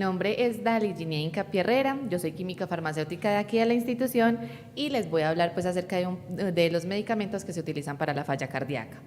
nombre es Dali Ginia Incapié Herrera, yo soy química farmacéutica de aquí de la institución y les voy a hablar pues acerca de los medicamentos que se utilizan para la falla cardíaca.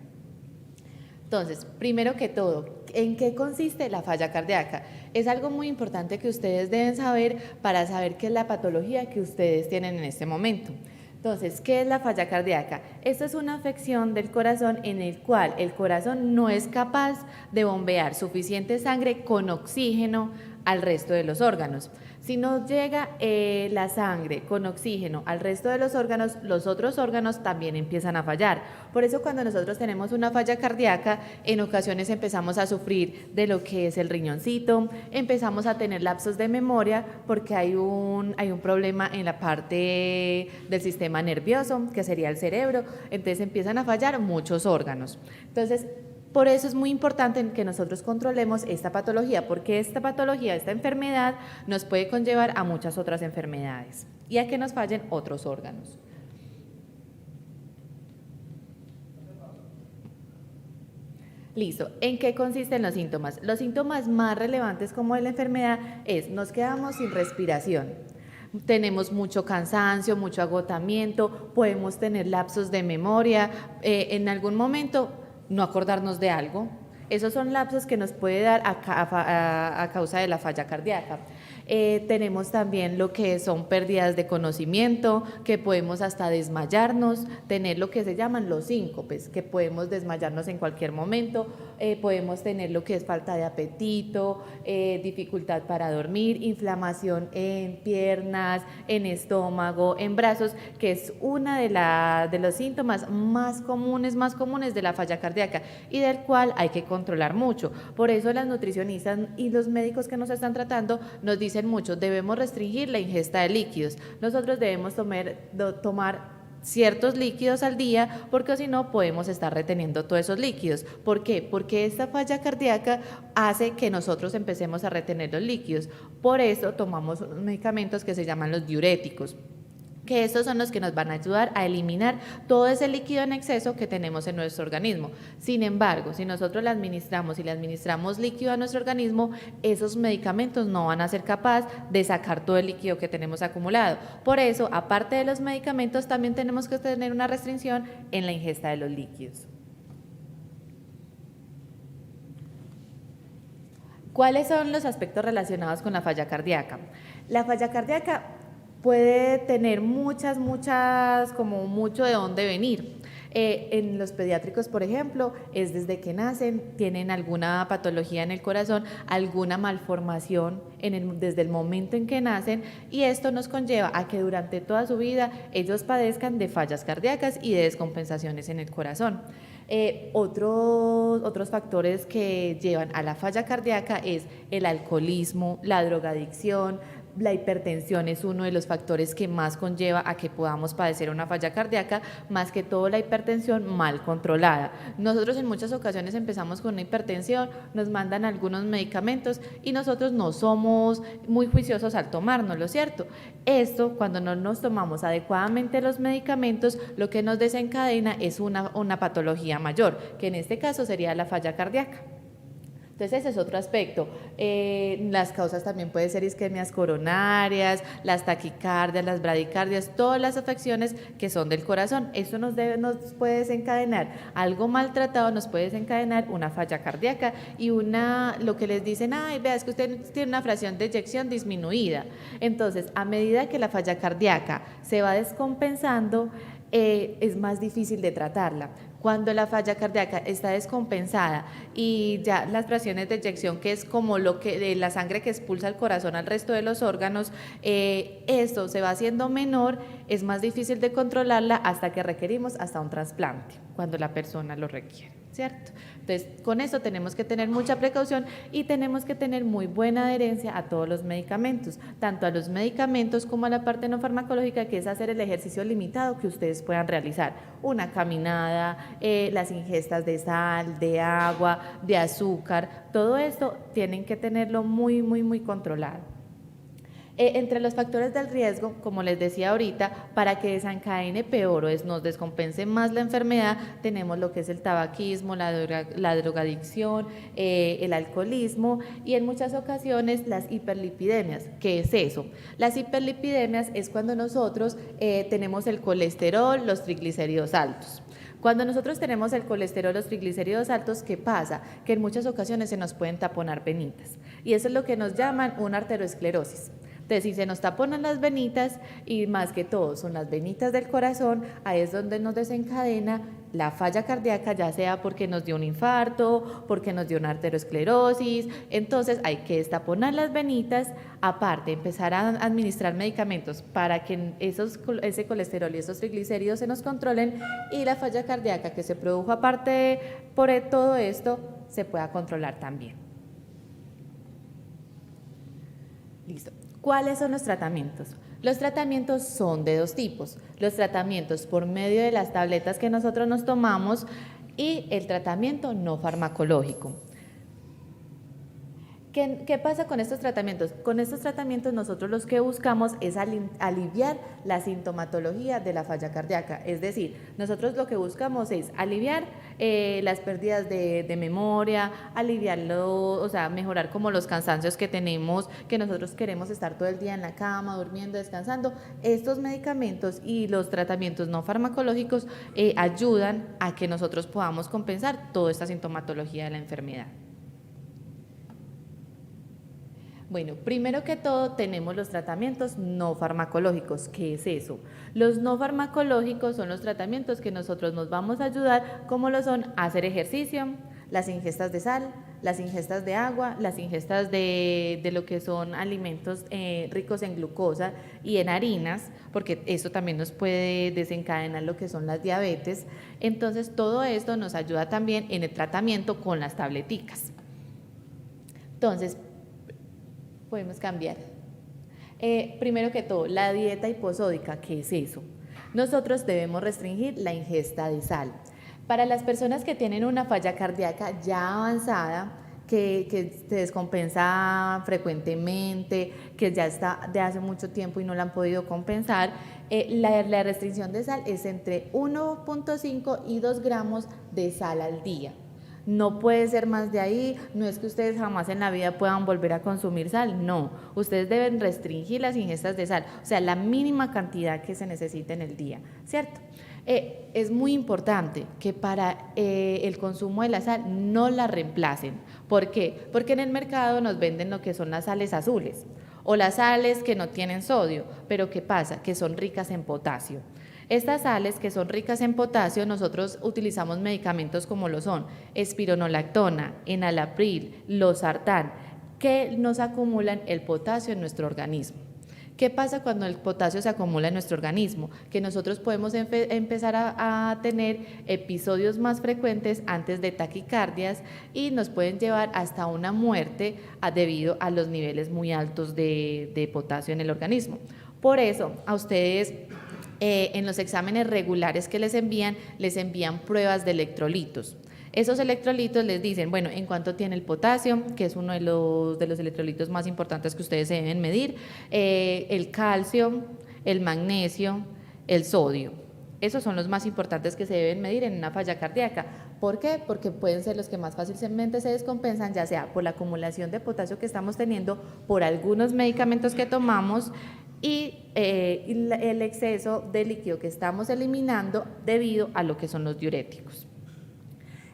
Entonces, primero que todo, ¿en qué consiste la falla cardíaca? Es algo muy importante que ustedes deben saber para saber qué es la patología que ustedes tienen en este momento. Entonces, ¿qué es la falla cardíaca? Esta es una afección del corazón en el cual el corazón no es capaz de bombear suficiente sangre con oxígeno al resto de los órganos. Si no llega la sangre con oxígeno al resto de los otros órganos también empiezan a fallar. Por eso cuando nosotros tenemos una falla cardíaca, en ocasiones empezamos a sufrir de lo que es el riñoncito, empezamos a tener lapsos de memoria porque hay un problema en la parte del sistema nervioso, que sería el cerebro, entonces empiezan a fallar muchos órganos. Entonces, por eso es muy importante que nosotros controlemos esta patología, porque esta patología, esta enfermedad, nos puede conllevar a muchas otras enfermedades y a que nos fallen otros órganos. Listo, ¿en qué consisten los síntomas? Los síntomas más relevantes como de la enfermedad es, nos quedamos sin respiración, tenemos mucho cansancio, mucho agotamiento, podemos tener lapsos de memoria, en algún momento no acordarnos de algo. Esos son lapsos que nos puede dar a causa de la falla cardíaca. Tenemos también lo que son pérdidas de conocimiento, que podemos hasta desmayarnos, tener lo que se llaman los síncopes, que podemos desmayarnos en cualquier momento, podemos tener lo que es falta de apetito, dificultad para dormir, inflamación en piernas, en estómago, en brazos, que es una de los síntomas más comunes de la falla cardíaca y del cual hay que controlar mucho. Por eso las nutricionistas y los médicos que nos están tratando nos dicen mucho, debemos restringir la ingesta de líquidos. Nosotros debemos tomar ciertos líquidos al día, porque si no podemos estar reteniendo todos esos líquidos. ¿Por qué? Porque esta falla cardíaca hace que nosotros empecemos a retener los líquidos. Por eso tomamos unos medicamentos que se llaman los diuréticos, que estos son los que nos van a ayudar a eliminar todo ese líquido en exceso que tenemos en nuestro organismo. Sin embargo, si nosotros le administramos líquido a nuestro organismo, esos medicamentos no van a ser capaces de sacar todo el líquido que tenemos acumulado. Por eso, aparte de los medicamentos, también tenemos que tener una restricción en la ingesta de los líquidos. ¿Cuáles son los aspectos relacionados con la falla cardíaca? La falla cardíaca puede tener como mucho de dónde venir. En los pediátricos, por ejemplo, es desde que nacen, tienen alguna patología en el corazón, alguna malformación desde el momento en que nacen, y esto nos conlleva a que durante toda su vida ellos padezcan de fallas cardíacas y de descompensaciones en el corazón. Otros factores que llevan a la falla cardíaca es el alcoholismo, la drogadicción. La hipertensión es uno de los factores que más conlleva a que podamos padecer una falla cardíaca, más que todo la hipertensión mal controlada. Nosotros en muchas ocasiones empezamos con una hipertensión, nos mandan algunos medicamentos y nosotros no somos muy juiciosos al tomárnoslo, ¿cierto? Esto, cuando no nos tomamos adecuadamente los medicamentos, lo que nos desencadena es una patología mayor, que en este caso sería la falla cardíaca. Entonces ese es otro aspecto. Las causas también pueden ser isquemias coronarias, las taquicardias, las bradicardias, todas las afecciones que son del corazón. Esto nos puede desencadenar, algo maltratado nos puede desencadenar una falla cardíaca y lo que les dicen, ay, vea, es que usted tiene una fracción de eyección disminuida. Entonces, a medida que la falla cardíaca se va descompensando, es más difícil de tratarla. Cuando la falla cardíaca está descompensada y ya las fracciones de eyección, que es como la sangre que expulsa el corazón al resto de los órganos, esto se va haciendo menor, es más difícil de controlarla hasta que requerimos hasta un trasplante, cuando la persona lo requiere, ¿cierto? Entonces, con eso tenemos que tener mucha precaución y tenemos que tener muy buena adherencia a todos los medicamentos, tanto a los medicamentos como a la parte no farmacológica, que es hacer el ejercicio limitado que ustedes puedan realizar, una caminada, las ingestas de sal, de agua, de azúcar, todo esto tienen que tenerlo muy controlado. Entre los factores del riesgo, como les decía ahorita, para que desencadene peor o nos descompense más la enfermedad, tenemos lo que es el tabaquismo, la drogadicción, el alcoholismo y en muchas ocasiones las hiperlipidemias. ¿Qué es eso? Las hiperlipidemias es cuando nosotros tenemos el colesterol, los triglicéridos altos. Cuando nosotros tenemos el colesterol, los triglicéridos altos, ¿qué pasa? Que en muchas ocasiones se nos pueden taponar venitas y eso es lo que nos llaman una arteriosclerosis. Entonces, si se nos taponan las venitas, y más que todo son las venitas del corazón, ahí es donde nos desencadena la falla cardíaca, ya sea porque nos dio un infarto, porque nos dio una arteriosclerosis. Entonces hay que destaponar las venitas, aparte empezar a administrar medicamentos para que ese colesterol y esos triglicéridos se nos controlen y la falla cardíaca que se produjo aparte por todo esto se pueda controlar también. Listo. ¿Cuáles son los tratamientos? Los tratamientos son de dos tipos, los tratamientos por medio de las tabletas que nosotros nos tomamos y el tratamiento no farmacológico. ¿Qué pasa con estos tratamientos? Con estos tratamientos nosotros los que buscamos es aliviar la sintomatología de la falla cardíaca, es decir, nosotros lo que buscamos es aliviar las pérdidas de memoria, aliviarlo, o sea, mejorar como los cansancios que tenemos, que nosotros queremos estar todo el día en la cama, durmiendo, descansando. Estos medicamentos y los tratamientos no farmacológicos ayudan a que nosotros podamos compensar toda esta sintomatología de la enfermedad. Bueno, primero que todo tenemos los tratamientos no farmacológicos. ¿Qué es eso? Los no farmacológicos son los tratamientos que nosotros nos vamos a ayudar, como lo son hacer ejercicio, las ingestas de sal, las ingestas de agua, las ingestas de lo que son alimentos ricos en glucosa y en harinas, porque eso también nos puede desencadenar lo que son las diabetes. Entonces todo esto nos ayuda también en el tratamiento con las tableticas. Entonces, podemos cambiar. Primero que todo, la dieta hiposódica, ¿qué es eso? Nosotros debemos restringir la ingesta de sal. Para las personas que tienen una falla cardíaca ya avanzada, que se descompensa frecuentemente, que ya está de hace mucho tiempo y no la han podido compensar, la restricción de sal es entre 1.5 y 2 gramos de sal al día. No puede ser más de ahí, no es que ustedes jamás en la vida puedan volver a consumir sal, no, ustedes deben restringir las ingestas de sal, o sea, la mínima cantidad que se necesite en el día, ¿cierto? Es muy importante que para el consumo de la sal no la reemplacen. ¿Por qué? Porque en el mercado nos venden lo que son las sales azules o las sales que no tienen sodio, pero ¿qué pasa? Que son ricas en potasio. Estas sales que son ricas en potasio, nosotros utilizamos medicamentos como lo son espironolactona, enalapril, losartán, que nos acumulan el potasio en nuestro organismo. ¿Qué pasa cuando el potasio se acumula en nuestro organismo? Que nosotros podemos empezar a tener episodios más frecuentes antes de taquicardias y nos pueden llevar hasta una muerte debido a los niveles muy altos de potasio en el organismo. Por eso, a ustedes en los exámenes regulares que les envían pruebas de electrolitos. Esos electrolitos les dicen, bueno, en cuánto tiene el potasio, que es uno de los electrolitos más importantes que ustedes se deben medir, el calcio, el magnesio, el sodio. Esos son los más importantes que se deben medir en una falla cardíaca. ¿Por qué? Porque pueden ser los que más fácilmente se descompensan, ya sea por la acumulación de potasio que estamos teniendo, por algunos medicamentos que tomamos, y el exceso de líquido que estamos eliminando debido a lo que son los diuréticos.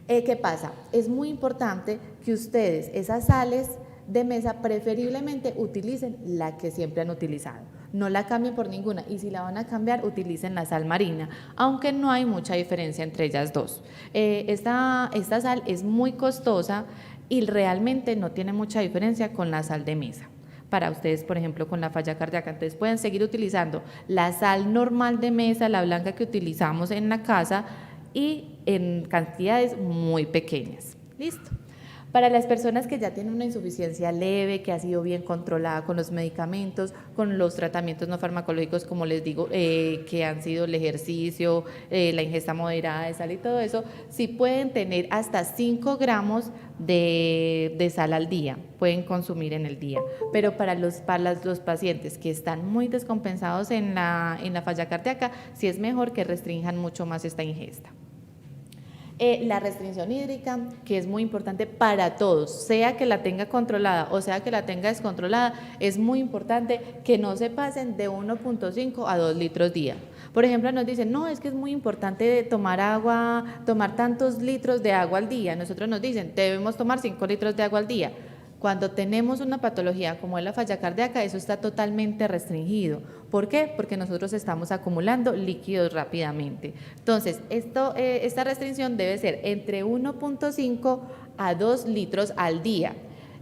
¿Qué pasa? Es muy importante que ustedes esas sales de mesa preferiblemente utilicen la que siempre han utilizado, no la cambien por ninguna, y si la van a cambiar utilicen la sal marina, aunque no hay mucha diferencia entre ellas dos. Esta sal es muy costosa y realmente no tiene mucha diferencia con la sal de mesa. Para ustedes, por ejemplo, con la falla cardíaca, entonces pueden seguir utilizando la sal normal de mesa, la blanca que utilizamos en la casa y en cantidades muy pequeñas. ¿Listo? Para las personas que ya tienen una insuficiencia leve, que ha sido bien controlada con los medicamentos, con los tratamientos no farmacológicos, como les digo, que han sido el ejercicio, la ingesta moderada de sal y todo eso, sí pueden tener hasta 5 gramos de sal al día, pueden consumir en el día. Pero para los pacientes que están muy descompensados en la falla cardíaca, sí es mejor que restrinjan mucho más esta ingesta. La restricción hídrica, que es muy importante para todos, sea que la tenga controlada o sea que la tenga descontrolada, es muy importante que no se pasen de 1.5 a 2 litros día. Por ejemplo, nos dicen, no, es que es muy importante tomar agua, tomar tantos litros de agua al día. Nosotros nos dicen, debemos tomar 5 litros de agua al día. Cuando tenemos una patología como es la falla cardíaca, eso está totalmente restringido. ¿Por qué? Porque nosotros estamos acumulando líquidos rápidamente. Entonces, esta restricción debe ser entre 1.5 a 2 litros al día.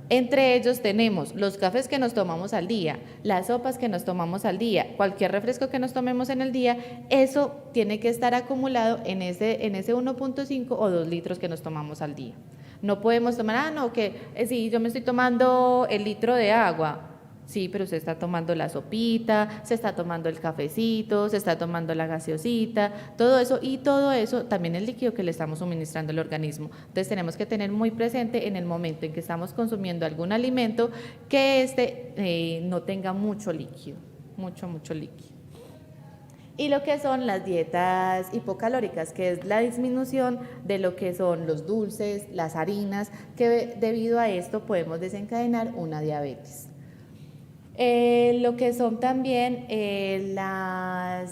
Entre ellos tenemos los cafés que nos tomamos al día, las sopas que nos tomamos al día, cualquier refresco que nos tomemos en el día, eso tiene que estar acumulado en ese 1.5 o 2 litros que nos tomamos al día. No podemos tomar, no, que sí, yo me estoy tomando el litro de agua. Sí, pero usted está tomando la sopita, se está tomando el cafecito, se está tomando la gaseosita, todo eso, y todo eso también es líquido que le estamos suministrando al organismo. Entonces tenemos que tener muy presente en el momento en que estamos consumiendo algún alimento que no tenga mucho líquido, mucho líquido. Y lo que son las dietas hipocalóricas, que es la disminución de lo que son los dulces, las harinas, que debido a esto podemos desencadenar una diabetes. Lo que son también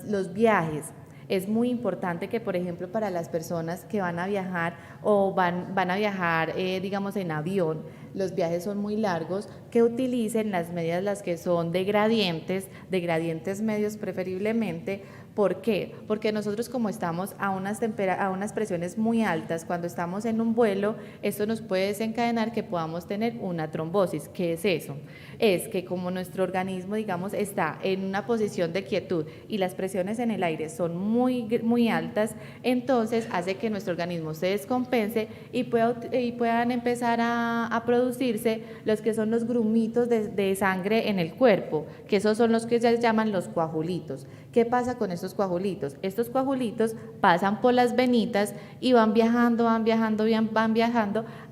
los viajes. Es muy importante que, por ejemplo, para las personas que van a viajar o van a viajar, digamos, en avión, los viajes son muy largos, que utilicen las medidas las que son de gradientes medios preferiblemente. ¿Por qué? Porque nosotros como estamos a unas presiones muy altas, cuando estamos en un vuelo, esto nos puede desencadenar que podamos tener una trombosis. ¿Qué es eso? Es que como nuestro organismo, digamos, está en una posición de quietud y las presiones en el aire son muy altas, entonces hace que nuestro organismo se descompense y puedan empezar a producirse los que son los grumitos de sangre en el cuerpo, que esos son los que se llaman los coagulitos. ¿Qué pasa con estos coagulitos? Estos coagulitos pasan por las venitas y van viajando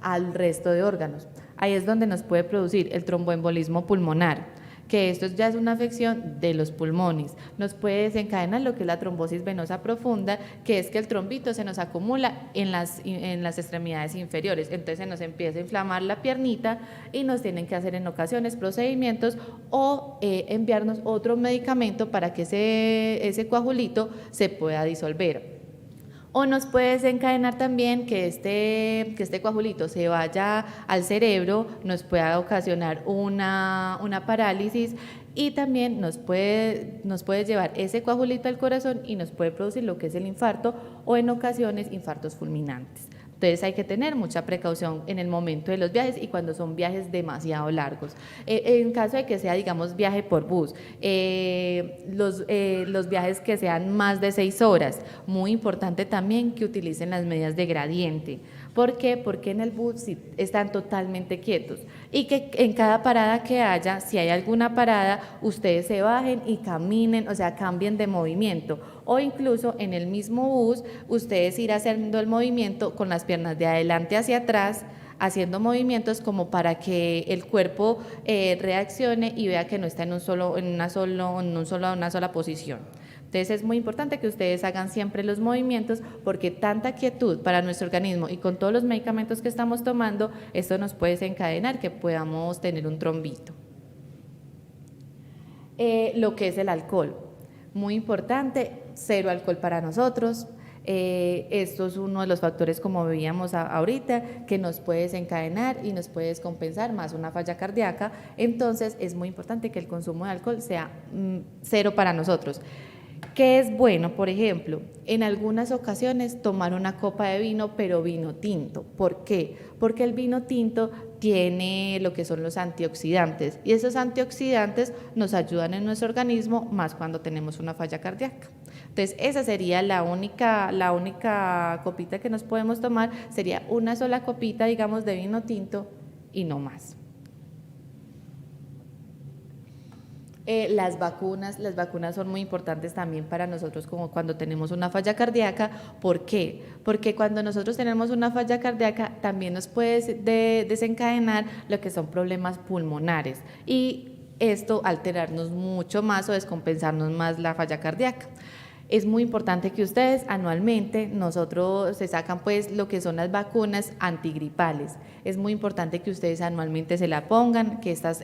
al resto de órganos. Ahí es donde nos puede producir el tromboembolismo pulmonar, que esto ya es una afección de los pulmones. Nos puede desencadenar lo que es la trombosis venosa profunda, que es que el trombito se nos acumula en las extremidades inferiores, entonces se nos empieza a inflamar la piernita y nos tienen que hacer en ocasiones procedimientos o enviarnos otro medicamento para que ese coagulito se pueda disolver. O nos puede desencadenar también que este coagulito se vaya al cerebro, nos pueda ocasionar una parálisis y también nos puede llevar ese coagulito al corazón y nos puede producir lo que es el infarto o en ocasiones infartos fulminantes. Entonces hay que tener mucha precaución en el momento de los viajes y cuando son viajes demasiado largos. En caso de que sea, digamos, viaje por bus, los viajes que sean más de 6 horas, muy importante también que utilicen las medidas de gradiente. ¿Por qué? Porque en el bus sí están totalmente quietos y que en cada parada que haya, si hay alguna parada, ustedes se bajen y caminen, o sea, cambien de movimiento. O incluso en el mismo bus, ustedes ir haciendo el movimiento con las piernas de adelante hacia atrás, haciendo movimientos como para que el cuerpo reaccione y vea que no está en una sola posición. Entonces es muy importante que ustedes hagan siempre los movimientos porque tanta quietud para nuestro organismo y con todos los medicamentos que estamos tomando, esto nos puede desencadenar que podamos tener un trombito. Lo que es el alcohol, muy importante, 0 alcohol para nosotros. Esto es uno de los factores, como veíamos ahorita, que nos puede desencadenar y nos puede descompensar más una falla cardíaca. Entonces es muy importante que el consumo de alcohol sea 0 para nosotros. ¿Qué es bueno? Por ejemplo, en algunas ocasiones tomar una copa de vino, pero vino tinto. ¿Por qué? Porque el vino tinto tiene lo que son los antioxidantes y esos antioxidantes nos ayudan en nuestro organismo más cuando tenemos una falla cardíaca. Entonces, esa sería la única copita que nos podemos tomar, sería una sola copita, digamos, de vino tinto y no más. Las vacunas son muy importantes también para nosotros como cuando tenemos una falla cardíaca. ¿Por qué? Porque cuando nosotros tenemos una falla cardíaca también nos puede desencadenar lo que son problemas pulmonares y esto alterarnos mucho más o descompensarnos más la falla cardíaca. Es muy importante que ustedes anualmente, nosotros se sacan pues lo que son las vacunas antigripales. Es muy importante que ustedes anualmente se la pongan, que estas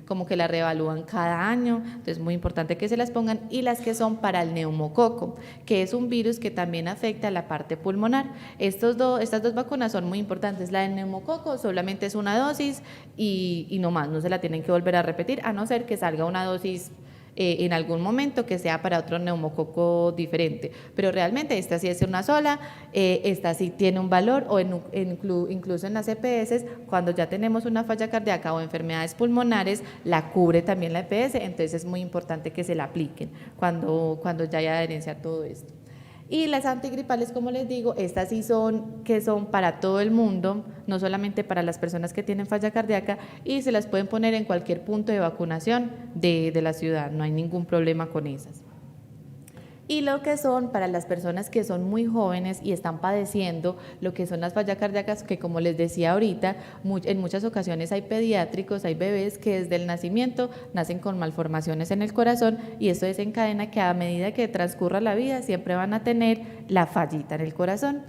como que la reevalúan cada año, entonces es muy importante que se las pongan, y las que son para el neumococo, que es un virus que también afecta a la parte pulmonar. Estas dos vacunas son muy importantes. La del neumococo solamente es una dosis y no más, no se la tienen que volver a repetir, a no ser que salga una dosis en algún momento que sea para otro neumococo diferente, pero realmente esta sí es una sola, esta sí tiene un valor, o incluso en las EPS, cuando ya tenemos una falla cardíaca o enfermedades pulmonares, la cubre también la EPS, entonces es muy importante que se la apliquen cuando ya haya adherencia a todo esto. Y las antigripales, como les digo, estas sí son para todo el mundo, no solamente para las personas que tienen falla cardíaca, y se las pueden poner en cualquier punto de vacunación de la ciudad, no hay ningún problema con esas. Y lo que son para las personas que son muy jóvenes y están padeciendo lo que son las fallas cardíacas, que como les decía ahorita, en muchas ocasiones hay pediátricos, hay bebés que desde el nacimiento nacen con malformaciones en el corazón, y esto desencadena que a medida que transcurra la vida siempre van a tener la fallita en el corazón.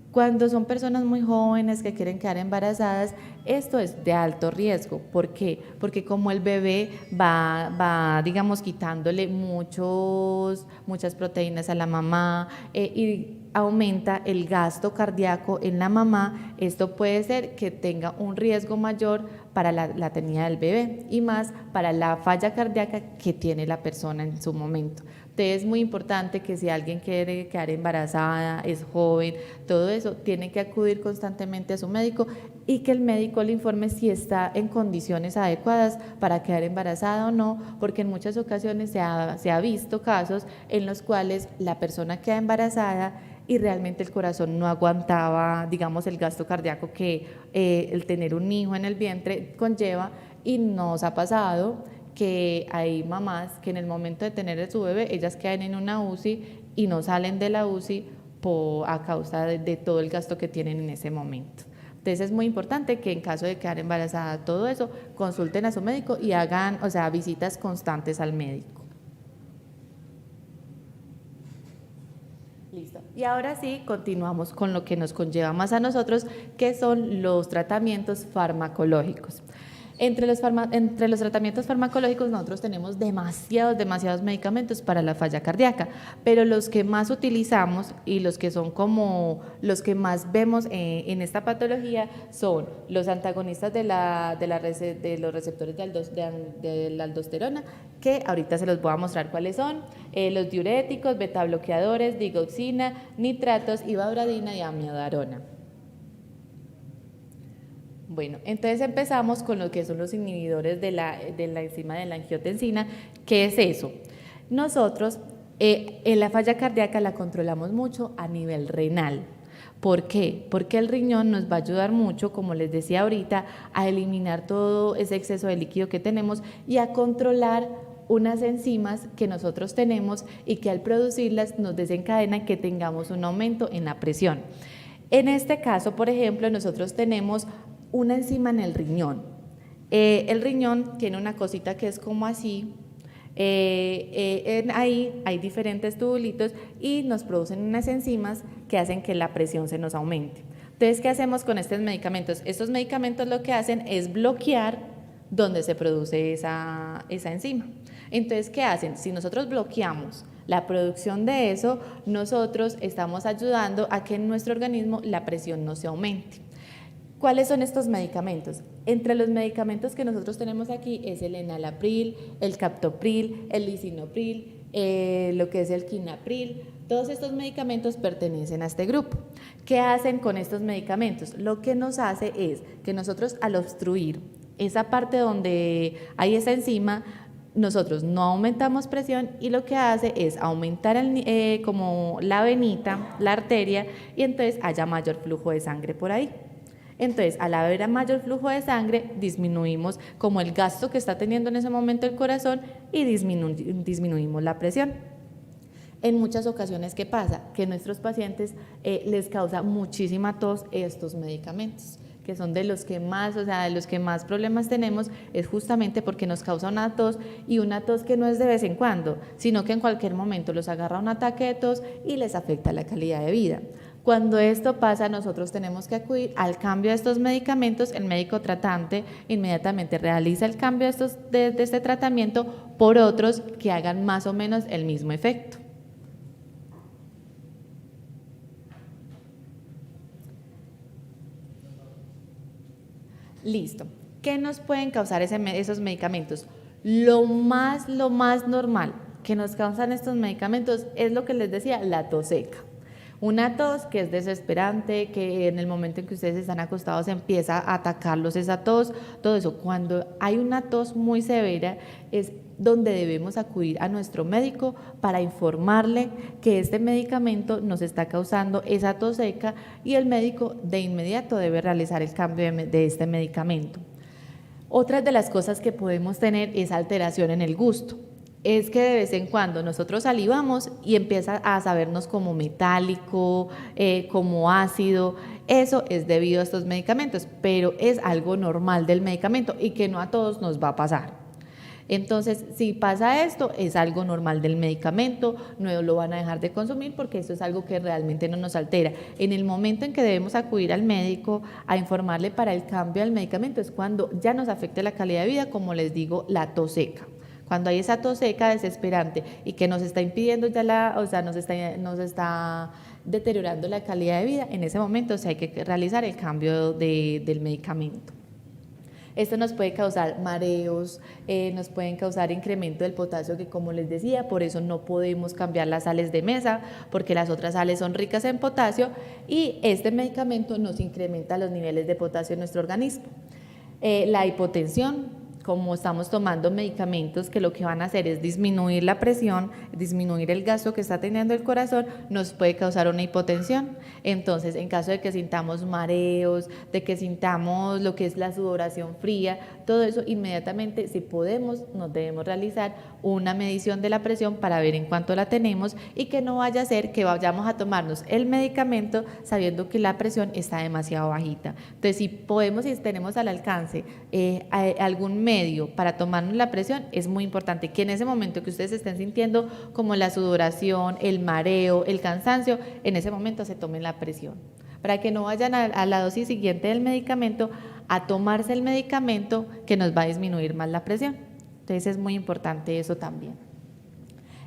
Cuando son personas muy jóvenes que quieren quedar embarazadas, esto es de alto riesgo. ¿Por qué? Porque como el bebé va digamos, quitándole muchas proteínas a la mamá y aumenta el gasto cardíaco en la mamá, esto puede ser que tenga un riesgo mayor para la tenida del bebé y más para la falla cardíaca que tiene la persona en su momento. Entonces es muy importante que si alguien quiere quedar embarazada, es joven, todo eso, tiene que acudir constantemente a su médico y que el médico le informe si está en condiciones adecuadas para quedar embarazada o no, porque en muchas ocasiones se ha visto casos en los cuales la persona queda embarazada y realmente el corazón no aguantaba, digamos, el gasto cardíaco que el tener un hijo en el vientre conlleva, y nos ha pasado que hay mamás que en el momento de tener a su bebé, ellas quedan en una UCI y no salen de la UCI a causa de todo el gasto que tienen en ese momento. Entonces es muy importante que en caso de quedar embarazada, todo eso, consulten a su médico y hagan, visitas constantes al médico. Listo. Y ahora sí, continuamos con lo que nos conlleva más a nosotros, que son los tratamientos farmacológicos. Entre los tratamientos farmacológicos nosotros tenemos demasiados medicamentos para la falla cardíaca, pero los que más utilizamos y los que son como los que más vemos en esta patología son los antagonistas de los receptores de la aldosterona, que ahorita se los voy a mostrar cuáles son, los diuréticos, betabloqueadores, digoxina, nitratos, ibabradina y amiodarona. Bueno, entonces empezamos con lo que son los inhibidores de la enzima de la angiotensina. ¿Qué es eso? Nosotros en la falla cardíaca la controlamos mucho a nivel renal. ¿Por qué? Porque el riñón nos va a ayudar mucho, como les decía ahorita, a eliminar todo ese exceso de líquido que tenemos y a controlar unas enzimas que nosotros tenemos y que al producirlas nos desencadenan que tengamos un aumento en la presión. En este caso, por ejemplo, nosotros tenemos una enzima en el riñón. El riñón tiene una cosita que es como así, ahí hay diferentes tubulitos y nos producen unas enzimas que hacen que la presión se nos aumente. Entonces, ¿qué hacemos con estos medicamentos? Estos medicamentos lo que hacen es bloquear donde se produce esa enzima. Entonces, ¿qué hacen? Si nosotros bloqueamos la producción de eso, nosotros estamos ayudando a que en nuestro organismo la presión no se aumente. ¿Cuáles son estos medicamentos? Entre los medicamentos que nosotros tenemos aquí es el enalapril, el captopril, el lisinopril, lo que es el quinapril. Todos estos medicamentos pertenecen a este grupo. ¿Qué hacen con estos medicamentos? Lo que nos hace es que nosotros, al obstruir esa parte donde hay esa enzima, nosotros no aumentamos presión y lo que hace es aumentar como la venita, la arteria, y entonces haya mayor flujo de sangre por ahí. Entonces, al haber mayor flujo de sangre, disminuimos como el gasto que está teniendo en ese momento el corazón y disminuimos la presión. En muchas ocasiones, ¿qué pasa? Que a nuestros pacientes les causa muchísima tos estos medicamentos, que son de los que más, de los que más problemas tenemos, es justamente porque nos causa una tos, y una tos que no es de vez en cuando, sino que en cualquier momento los agarra un ataque de tos y les afecta la calidad de vida. Cuando esto pasa, nosotros tenemos que acudir al cambio de estos medicamentos. El médico tratante inmediatamente realiza el cambio de este tratamiento por otros que hagan más o menos el mismo efecto. Listo. ¿Qué nos pueden causar esos medicamentos? Lo más normal que nos causan estos medicamentos es lo que les decía, la tos seca. Una tos que es desesperante, que en el momento en que ustedes están acostados empieza a atacarlos esa tos, todo eso. Cuando hay una tos muy severa es donde debemos acudir a nuestro médico para informarle que este medicamento nos está causando esa tos seca, y el médico de inmediato debe realizar el cambio de este medicamento. Otra de las cosas que podemos tener es alteración en el gusto. Es que de vez en cuando nosotros salivamos y empieza a sabernos como metálico, como ácido. Eso es debido a estos medicamentos, pero es algo normal del medicamento y que no a todos nos va a pasar. Entonces, si pasa esto, es algo normal del medicamento, no lo van a dejar de consumir porque eso es algo que realmente no nos altera. En el momento en que debemos acudir al médico a informarle para el cambio del medicamento es cuando ya nos afecte la calidad de vida, como les digo, la tos seca. Cuando hay esa tos seca desesperante y que nos está impidiendo nos está deteriorando la calidad de vida, en ese momento sí hay que realizar el cambio del medicamento. Esto nos puede causar mareos, nos pueden causar incremento del potasio, que como les decía, por eso no podemos cambiar las sales de mesa, porque las otras sales son ricas en potasio y este medicamento nos incrementa los niveles de potasio en nuestro organismo. La hipotensión, como estamos tomando medicamentos que lo que van a hacer es disminuir la presión, disminuir el gasto que está teniendo el corazón, nos puede causar una hipotensión. Entonces, en caso de que sintamos mareos, de que sintamos lo que es la sudoración fría, todo eso inmediatamente, si podemos, nos debemos realizar una medición de la presión para ver en cuánto la tenemos, y que no vaya a ser que vayamos a tomarnos el medicamento sabiendo que la presión está demasiado bajita. Entonces, si podemos, si tenemos al alcance algún medio para tomarnos la presión, es muy importante que en ese momento que ustedes estén sintiendo como la sudoración, el mareo, el cansancio, en ese momento se tomen la presión, para que no vayan a la dosis siguiente del medicamento a tomarse el medicamento que nos va a disminuir más la presión. Entonces es muy importante eso también.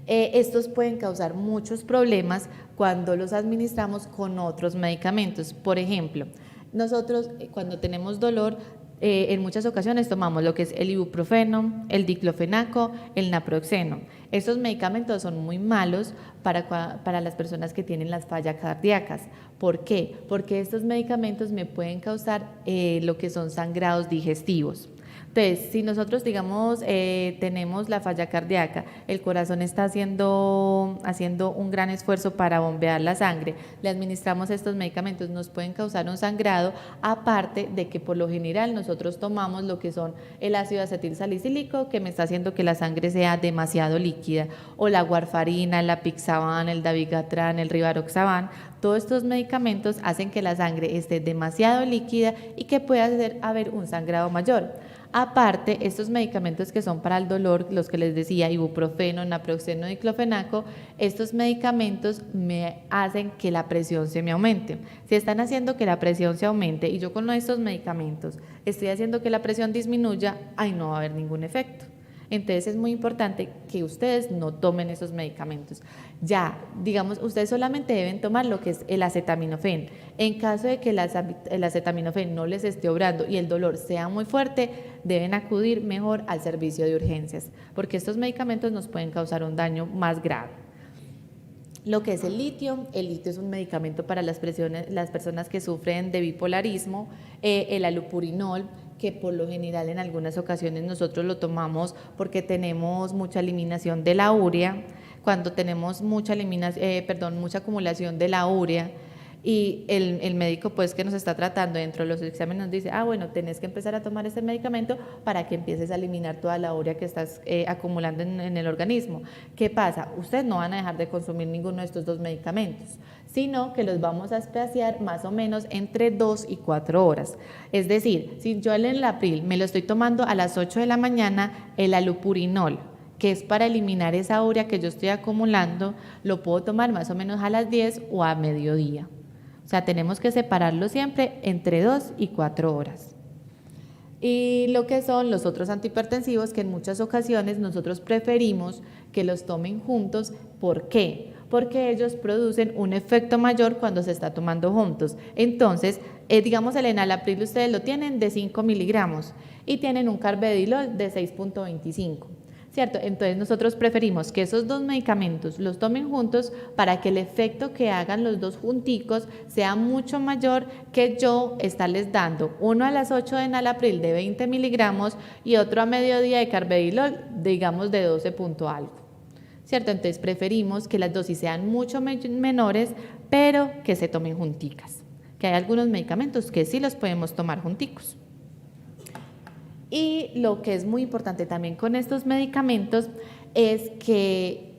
Estos pueden causar muchos problemas cuando los administramos con otros medicamentos. Por ejemplo, nosotros cuando tenemos dolor, en muchas ocasiones tomamos lo que es el ibuprofeno, el diclofenaco, el naproxeno. Estos medicamentos son muy malos para las personas que tienen las fallas cardíacas. ¿Por qué? Porque estos medicamentos me pueden causar lo que son sangrados digestivos. Entonces, si nosotros, digamos, tenemos la falla cardíaca, el corazón está haciendo un gran esfuerzo para bombear la sangre, le administramos estos medicamentos, nos pueden causar un sangrado, aparte de que por lo general nosotros tomamos lo que son el ácido acetilsalicílico, que me está haciendo que la sangre sea demasiado líquida, o la warfarina, el apixaban, el dabigatran, el rivaroxaban. Todos estos medicamentos hacen que la sangre esté demasiado líquida y que pueda haber un sangrado mayor. Aparte, estos medicamentos que son para el dolor, los que les decía, ibuprofeno, naproxeno, diclofenaco, estos medicamentos me hacen que la presión se me aumente. Si están haciendo que la presión se aumente y yo con estos medicamentos estoy haciendo que la presión disminuya, ahí no va a haber ningún efecto. Entonces es muy importante que ustedes no tomen esos medicamentos. Ya, digamos, ustedes solamente deben tomar lo que es el acetaminofén. En caso de que el acetaminofén no les esté obrando y el dolor sea muy fuerte, deben acudir mejor al servicio de urgencias, porque estos medicamentos nos pueden causar un daño más grave. Lo que es el litio es un medicamento para las personas que sufren de bipolarismo, el allopurinol, que por lo general en algunas ocasiones nosotros lo tomamos porque tenemos mucha eliminación de la urea, cuando tenemos mucha acumulación de la urea, y el médico pues que nos está tratando dentro de los exámenes nos dice, bueno, tenés que empezar a tomar este medicamento para que empieces a eliminar toda la urea que estás acumulando en el organismo. ¿Qué pasa? Ustedes no van a dejar de consumir ninguno de estos dos medicamentos, sino que los vamos a espaciar más o menos entre 2 y 4 horas. Es decir, si yo el enalapril me lo estoy tomando a las 8 de la mañana, el allopurinol, que es para eliminar esa urea que yo estoy acumulando, lo puedo tomar más o menos a las 10 o a mediodía. O sea, tenemos que separarlo siempre entre 2 y 4 horas. Y lo que son los otros antihipertensivos, que en muchas ocasiones nosotros preferimos que los tomen juntos. ¿Por qué? Porque ellos producen un efecto mayor cuando se está tomando juntos. Entonces, digamos el enalapril ustedes lo tienen de 5 miligramos y tienen un carvedilol de 6.25. ¿Cierto? Entonces nosotros preferimos que esos dos medicamentos los tomen juntos para que el efecto que hagan los dos junticos sea mucho mayor que yo estarles dando uno a las 8 de enalapril de 20 miligramos y otro a mediodía de carvedilol, digamos de 12 punto algo. ¿Cierto? Entonces preferimos que las dosis sean mucho menores, pero que se tomen junticas. Que hay algunos medicamentos que sí los podemos tomar junticos. Y lo que es muy importante también con estos medicamentos es que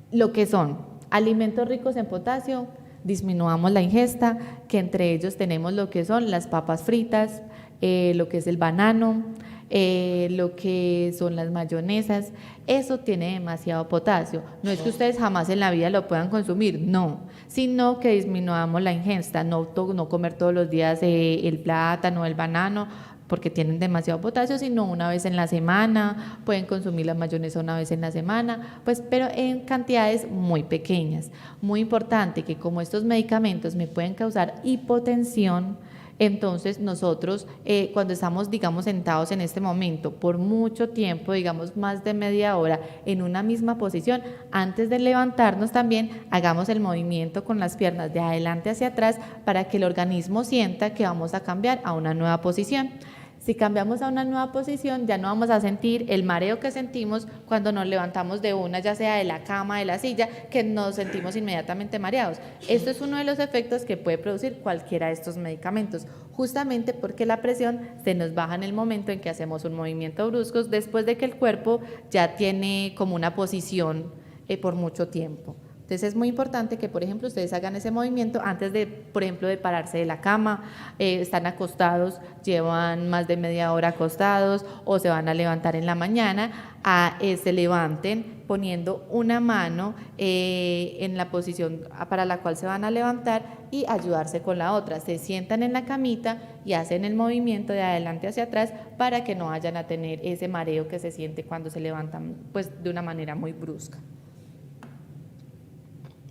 lo que son alimentos ricos en potasio, disminuamos la ingesta, que entre ellos tenemos lo que son las papas fritas, lo que es el banano, lo que son las mayonesas. Eso tiene demasiado potasio. No es que ustedes jamás en la vida lo puedan consumir, no, sino que disminuyamos la ingesta, no comer todos los días el plátano, el banano, porque tienen demasiado potasio, sino una vez en la semana, pueden consumir la mayonesa una vez en la semana, pues, pero en cantidades muy pequeñas. Muy importante que como estos medicamentos me pueden causar hipotensión, entonces nosotros cuando estamos, digamos, sentados en este momento por mucho tiempo, digamos más de media hora en una misma posición, antes de levantarnos también hagamos el movimiento con las piernas de adelante hacia atrás para que el organismo sienta que vamos a cambiar a una nueva posición. Si cambiamos a una nueva posición, ya no vamos a sentir el mareo que sentimos cuando nos levantamos de una, ya sea de la cama, de la silla, que nos sentimos inmediatamente mareados. Esto es uno de los efectos que puede producir cualquiera de estos medicamentos, justamente porque la presión se nos baja en el momento en que hacemos un movimiento brusco, después de que el cuerpo ya tiene como una posición por mucho tiempo. Entonces es muy importante que, por ejemplo, ustedes hagan ese movimiento antes de, por ejemplo, de pararse de la cama, están acostados, llevan más de media hora acostados o se van a levantar en la mañana, se levanten poniendo una mano en la posición para la cual se van a levantar y ayudarse con la otra. Se sientan en la camita y hacen el movimiento de adelante hacia atrás para que no vayan a tener ese mareo que se siente cuando se levantan pues, de una manera muy brusca.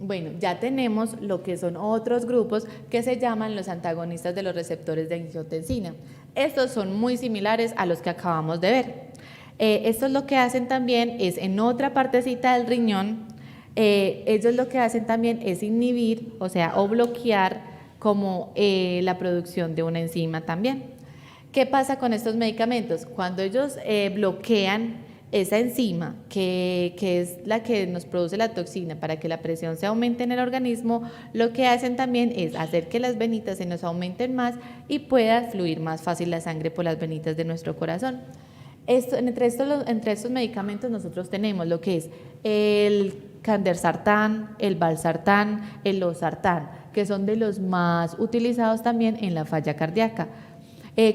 Bueno, ya tenemos lo que son otros grupos que se llaman los antagonistas de los receptores de angiotensina. Estos son muy similares a los que acabamos de ver. Estos lo que hacen también es en otra partecita del riñón, ellos lo que hacen también es inhibir, o bloquear como la producción de una enzima también. ¿Qué pasa con estos medicamentos? Cuando ellos bloquean esa enzima que es la que nos produce la toxina para que la presión se aumente en el organismo, lo que hacen también es hacer que las venitas se nos aumenten más y pueda fluir más fácil la sangre por las venitas de nuestro corazón. Entre estos medicamentos nosotros tenemos lo que es el candesartán, el valsartán, el losartán, que son de los más utilizados también en la falla cardíaca.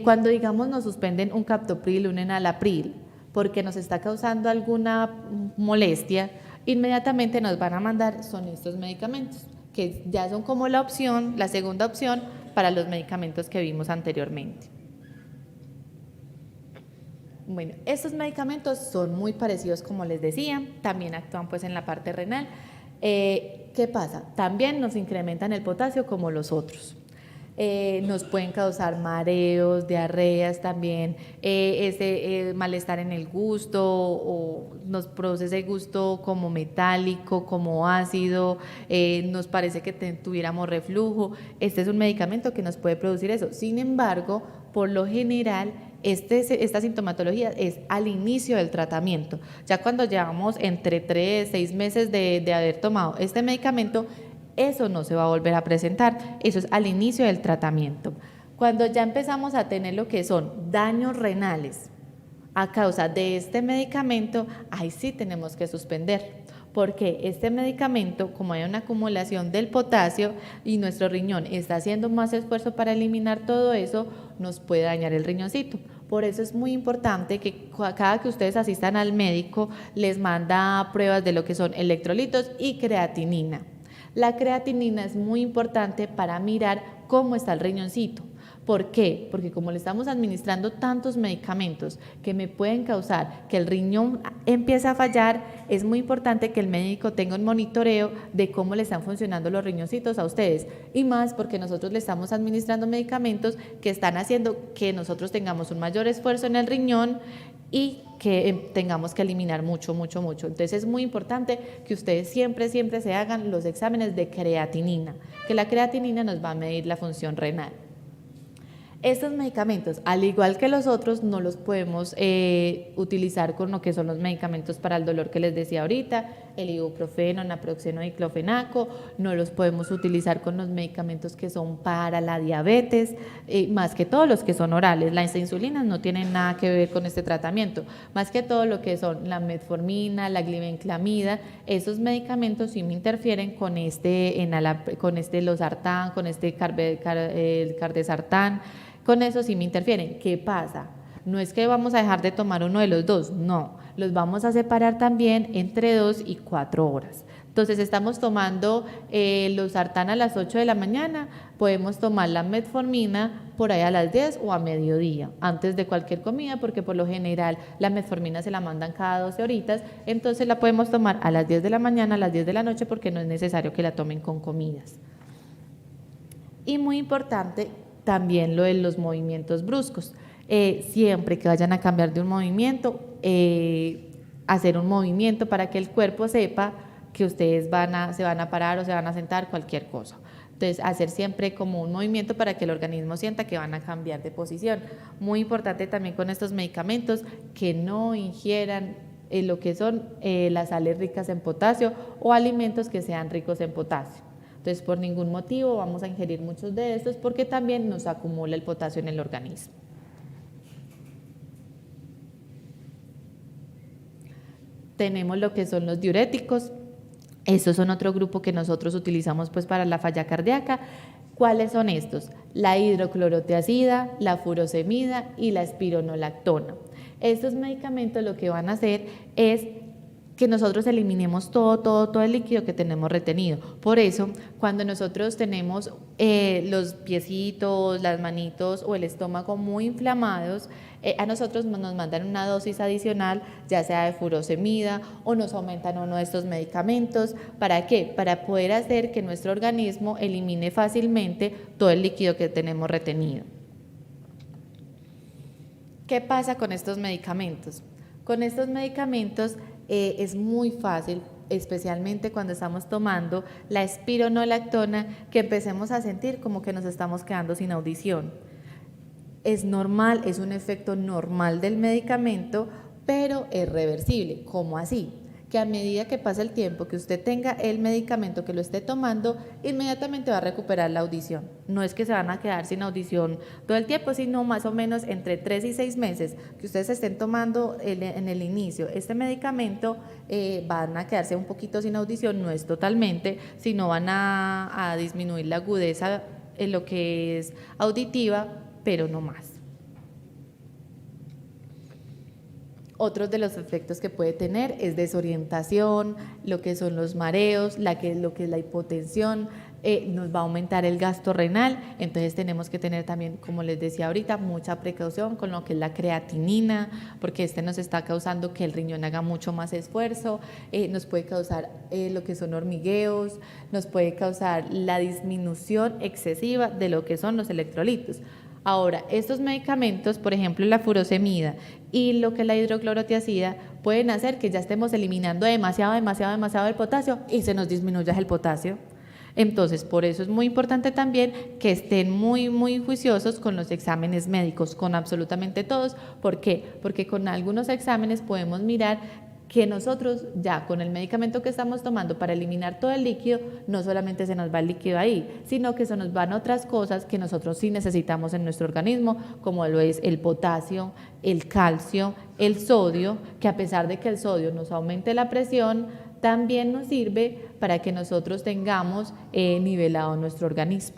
Cuando digamos nos suspenden un captopril, un enalapril, porque nos está causando alguna molestia, inmediatamente nos van a mandar son estos medicamentos, que ya son como la opción, la segunda opción para los medicamentos que vimos anteriormente. Bueno, estos medicamentos son muy parecidos, como les decía, también actúan pues en la parte renal. ¿Qué pasa? También nos incrementan el potasio como los otros. Nos pueden causar mareos, diarreas también, ese malestar en el gusto, o nos produce ese gusto como metálico, como ácido, nos parece que tuviéramos reflujo. Este es un medicamento que nos puede producir eso. Sin embargo, por lo general, esta sintomatología es al inicio del tratamiento. Ya cuando llevamos entre 3, 6 meses de haber tomado este medicamento, eso no se va a volver a presentar. Eso es al inicio del tratamiento. Cuando ya empezamos a tener lo que son daños renales a causa de este medicamento, ahí sí tenemos que suspender, porque este medicamento, como hay una acumulación del potasio y nuestro riñón está haciendo más esfuerzo para eliminar todo eso, nos puede dañar el riñoncito. Por eso es muy importante que cada que ustedes asistan al médico les manda pruebas de lo que son electrolitos y creatinina. La creatinina es muy importante para mirar cómo está el riñoncito. ¿Por qué? Porque como le estamos administrando tantos medicamentos que me pueden causar que el riñón empiece a fallar, es muy importante que el médico tenga un monitoreo de cómo le están funcionando los riñoncitos a ustedes. Y más porque nosotros le estamos administrando medicamentos que están haciendo que nosotros tengamos un mayor esfuerzo en el riñón y que tengamos que eliminar mucho. Entonces es muy importante que ustedes siempre se hagan los exámenes de creatinina, que la creatinina nos va a medir la función renal. Estos medicamentos, al igual que los otros, no los podemos utilizar con lo que son los medicamentos para el dolor que les decía ahorita, el ibuprofeno, naproxeno, diclofenaco, no los podemos utilizar con los medicamentos que son para la diabetes, más que todos los que son orales. Las insulinas no tienen nada que ver con este tratamiento, más que todo lo que son la metformina, la glibenclamida, esos medicamentos sí me interfieren con losartán, con el cardesartán. Con eso sí me interfieren. ¿Qué pasa? No es que vamos a dejar de tomar uno de los dos, no, los vamos a separar también entre 2 y 4 horas. Entonces estamos tomando losartán a las 8 de la mañana, podemos tomar la metformina por ahí a las 10 o a mediodía, antes de cualquier comida, porque por lo general la metformina se la mandan cada 12 horitas, entonces la podemos tomar a las 10 de la mañana, a las 10 de la noche, porque no es necesario que la tomen con comidas. Y muy importante, también lo de los movimientos bruscos. Siempre que vayan a cambiar de un movimiento, hacer un movimiento para que el cuerpo sepa que ustedes se van a parar o se van a sentar, cualquier cosa. Entonces, hacer siempre como un movimiento para que el organismo sienta que van a cambiar de posición. Muy importante también con estos medicamentos que no ingieran lo que son las sales ricas en potasio o alimentos que sean ricos en potasio. Entonces, por ningún motivo vamos a ingerir muchos de estos porque también nos acumula el potasio en el organismo. Tenemos lo que son los diuréticos. Estos son otro grupo que nosotros utilizamos pues para la falla cardíaca. ¿Cuáles son estos? La hidroclorotiazida, la furosemida y la espironolactona. Estos medicamentos lo que van a hacer es que nosotros eliminemos todo el líquido que tenemos retenido. Por eso, cuando nosotros tenemos los piecitos, las manitos o el estómago muy inflamados, a nosotros nos mandan una dosis adicional, ya sea de furosemida o nos aumentan uno de estos medicamentos. ¿Para qué? Para poder hacer que nuestro organismo elimine fácilmente todo el líquido que tenemos retenido. ¿Qué pasa con estos medicamentos? Con estos medicamentos es muy fácil, especialmente cuando estamos tomando la espironolactona, que empecemos a sentir como que nos estamos quedando sin audición. Es normal, es un efecto normal del medicamento, pero es reversible. ¿Cómo así? Que a medida que pasa el tiempo, que usted tenga el medicamento, que lo esté tomando, inmediatamente va a recuperar la audición. No es que se van a quedar sin audición todo el tiempo, sino más o menos entre 3 y 6 meses que ustedes estén tomando en el inicio este medicamento, van a quedarse un poquito sin audición, no es totalmente, sino van a disminuir la agudeza en lo que es auditiva, pero no más. Otros de los efectos que puede tener es desorientación, lo que son los mareos, lo que es la hipotensión, nos va a aumentar el gasto renal, entonces tenemos que tener también, como les decía ahorita, mucha precaución con lo que es la creatinina, porque nos está causando que el riñón haga mucho más esfuerzo, nos puede causar lo que son hormigueos, nos puede causar la disminución excesiva de lo que son los electrolitos. Ahora, estos medicamentos, por ejemplo la furosemida y lo que es la hidroclorotiazida, pueden hacer que ya estemos eliminando demasiado el potasio y se nos disminuya el potasio. Entonces, por eso es muy importante también que estén muy juiciosos con los exámenes médicos, con absolutamente todos. ¿Por qué? Porque con algunos exámenes podemos mirar que nosotros ya con el medicamento que estamos tomando para eliminar todo el líquido, no solamente se nos va el líquido ahí, sino que se nos van otras cosas que nosotros sí necesitamos en nuestro organismo, como lo es el potasio, el calcio, el sodio, que a pesar de que el sodio nos aumente la presión, también nos sirve para que nosotros tengamos nivelado nuestro organismo.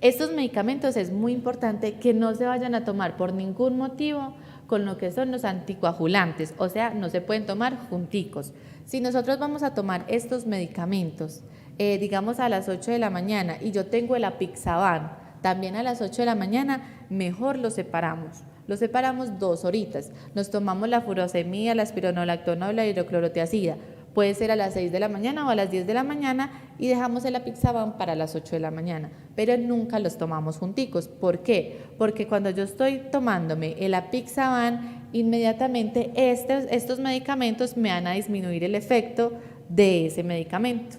Estos medicamentos es muy importante que no se vayan a tomar por ningún motivo con lo que son los anticoagulantes, o sea, no se pueden tomar junticos. Si nosotros vamos a tomar estos medicamentos, digamos a las 8 de la mañana y yo tengo el apixaban también a las 8 de la mañana, mejor los separamos. Lo separamos 2 horitas, nos tomamos la furosemida, la espironolactona o la hidroclorotiazida, puede ser a las 6 de la mañana o a las 10 de la mañana y dejamos el apixaban para las 8 de la mañana, pero nunca los tomamos junticos. ¿Por qué? Porque cuando yo estoy tomándome el apixaban, inmediatamente estos medicamentos me van a disminuir el efecto de ese medicamento,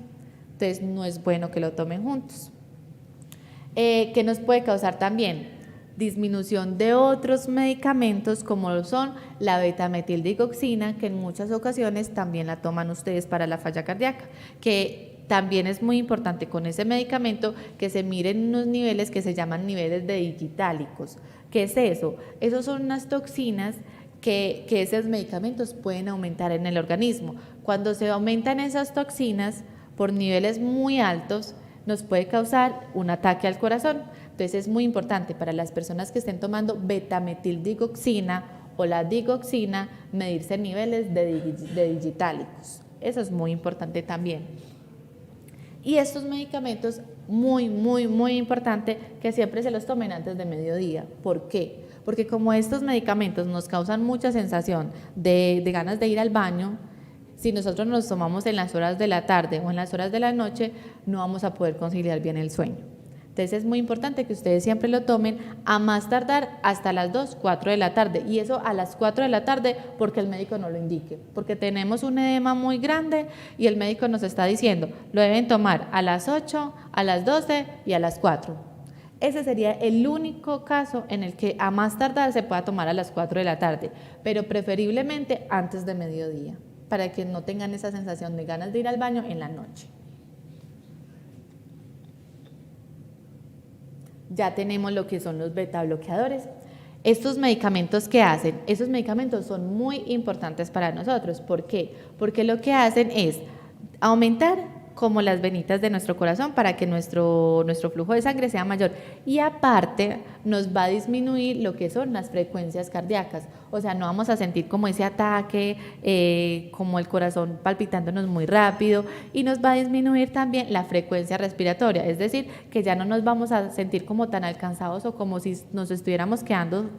entonces no es bueno que lo tomen juntos. ¿Qué nos puede causar también? Disminución de otros medicamentos como lo son la betametildigoxina, que en muchas ocasiones también la toman ustedes para la falla cardíaca, que también es muy importante con ese medicamento que se miren unos niveles que se llaman niveles de digitálicos. ¿Qué es eso? Esos son unas toxinas que esos medicamentos pueden aumentar en el organismo. Cuando se aumentan esas toxinas por niveles muy altos, nos puede causar un ataque al corazón. Entonces es muy importante para las personas que estén tomando betametildigoxina o la digoxina, medirse niveles de digitálicos. Eso es muy importante también. Y estos medicamentos, muy importante que siempre se los tomen antes de mediodía. ¿Por qué? Porque como estos medicamentos nos causan mucha sensación de ganas de ir al baño, si nosotros nos los tomamos en las horas de la tarde o en las horas de la noche, no vamos a poder conciliar bien el sueño. Entonces es muy importante que ustedes siempre lo tomen a más tardar hasta las 2, 4 de la tarde, y eso a las 4 de la tarde porque el médico no lo indique, porque tenemos un edema muy grande y el médico nos está diciendo, lo deben tomar a las 8, a las 12 y a las 4. Ese sería el único caso en el que a más tardar se pueda tomar a las 4 de la tarde, pero preferiblemente antes de mediodía, para que no tengan esa sensación de ganas de ir al baño en la noche. Ya tenemos lo que son los beta bloqueadores. Estos medicamentos, ¿qué hacen? Esos medicamentos son muy importantes para nosotros. ¿Por qué? Porque lo que hacen es aumentar como las venitas de nuestro corazón para que nuestro flujo de sangre sea mayor, y aparte nos va a disminuir lo que son las frecuencias cardíacas, o sea, no vamos a sentir como ese ataque, como el corazón palpitándonos muy rápido, y nos va a disminuir también la frecuencia respiratoria, es decir, que ya no nos vamos a sentir como tan alcanzados o como si nos estuviéramos quedando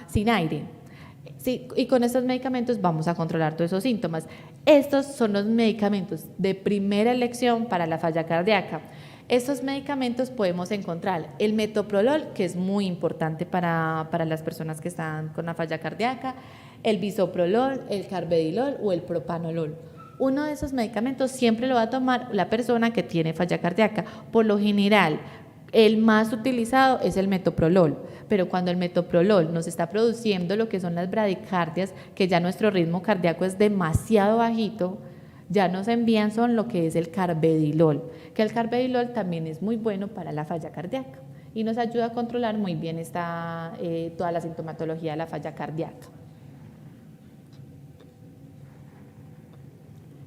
sin aire. Sí, y con estos medicamentos vamos a controlar todos esos síntomas. Estos son los medicamentos de primera elección para la falla cardíaca. Estos medicamentos podemos encontrar el metoprolol, que es muy importante para las personas que están con la falla cardíaca, el bisoprolol, el carvedilol o el propanolol. Uno de esos medicamentos siempre lo va a tomar la persona que tiene falla cardíaca. Por lo general, el más utilizado es el metoprolol, pero cuando el metoprolol nos está produciendo lo que son las bradicardias, que ya nuestro ritmo cardíaco es demasiado bajito, ya nos envían son lo que es el carvedilol, que el carvedilol también es muy bueno para la falla cardíaca y nos ayuda a controlar muy bien toda la sintomatología de la falla cardíaca.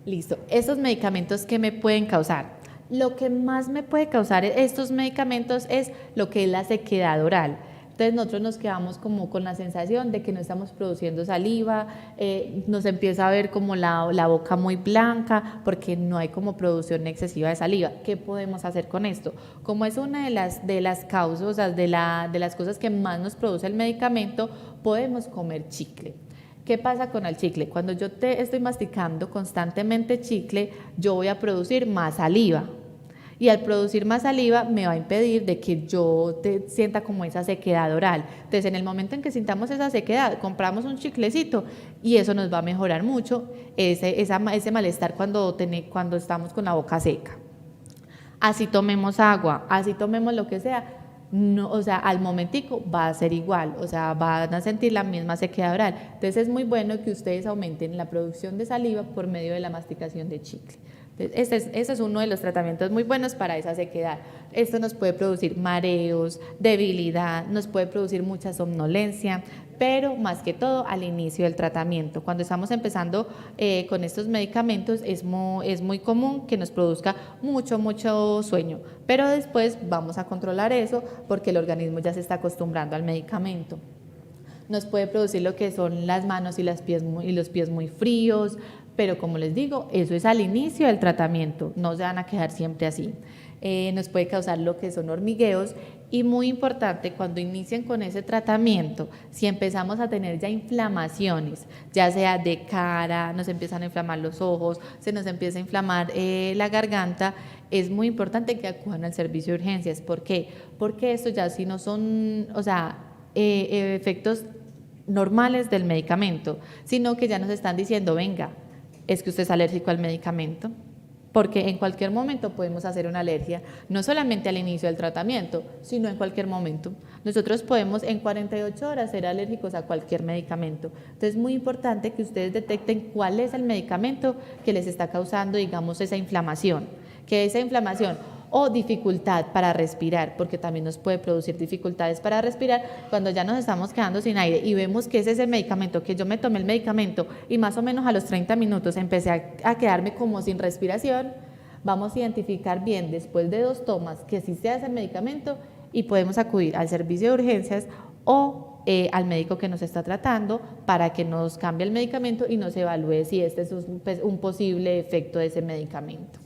Listo, esos medicamentos que me pueden causar. Lo que más me puede causar estos medicamentos es lo que es la sequedad oral. Entonces nosotros nos quedamos como con la sensación de que no estamos produciendo saliva, nos empieza a ver como la boca muy blanca porque no hay como producción excesiva de saliva. ¿Qué podemos hacer con esto? Como es una de las causas, o sea, de las cosas que más nos produce el medicamento, podemos comer chicle. ¿Qué pasa con el chicle? Cuando yo te estoy masticando constantemente chicle, yo voy a producir más saliva. Y al producir más saliva me va a impedir de que yo te sienta como esa sequedad oral. Entonces, en el momento en que sintamos esa sequedad, compramos un chiclecito y eso nos va a mejorar mucho ese malestar cuando estamos con la boca seca. Así tomemos agua, así tomemos lo que sea, no, o sea, al momentico va a ser igual, o sea, van a sentir la misma sequedad oral. Entonces es muy bueno que ustedes aumenten la producción de saliva por medio de la masticación de chicle. Ese es uno de los tratamientos muy buenos para esa sequedad. Esto nos puede producir mareos, debilidad, nos puede producir mucha somnolencia, pero más que todo al inicio del tratamiento. Cuando estamos empezando con estos medicamentos es muy común que nos produzca mucho sueño, pero después vamos a controlar eso porque el organismo ya se está acostumbrando al medicamento. Nos puede producir lo que son las manos y los pies muy fríos, pero como les digo, eso es al inicio del tratamiento, no se van a quedar siempre así. Nos puede causar lo que son hormigueos y muy importante, cuando inicien con ese tratamiento, si empezamos a tener ya inflamaciones, ya sea de cara, nos empiezan a inflamar los ojos, se nos empieza a inflamar la garganta, es muy importante que acudan al servicio de urgencias. ¿Por qué? Porque esto ya si no son, o sea, efectos normales del medicamento, sino que ya nos están diciendo, venga, es que usted es alérgico al medicamento, porque en cualquier momento podemos hacer una alergia, no solamente al inicio del tratamiento, sino en cualquier momento. Nosotros podemos en 48 horas ser alérgicos a cualquier medicamento. Entonces es muy importante que ustedes detecten cuál es el medicamento que les está causando, digamos, esa inflamación, o dificultad para respirar, porque también nos puede producir dificultades para respirar cuando ya nos estamos quedando sin aire y vemos que ese es el medicamento, que yo me tomé el medicamento y más o menos a los 30 minutos empecé a quedarme como sin respiración. Vamos a identificar bien después de 2 tomas que sí sea ese medicamento y podemos acudir al servicio de urgencias o al médico que nos está tratando para que nos cambie el medicamento y nos evalúe si este es un posible efecto de ese medicamento.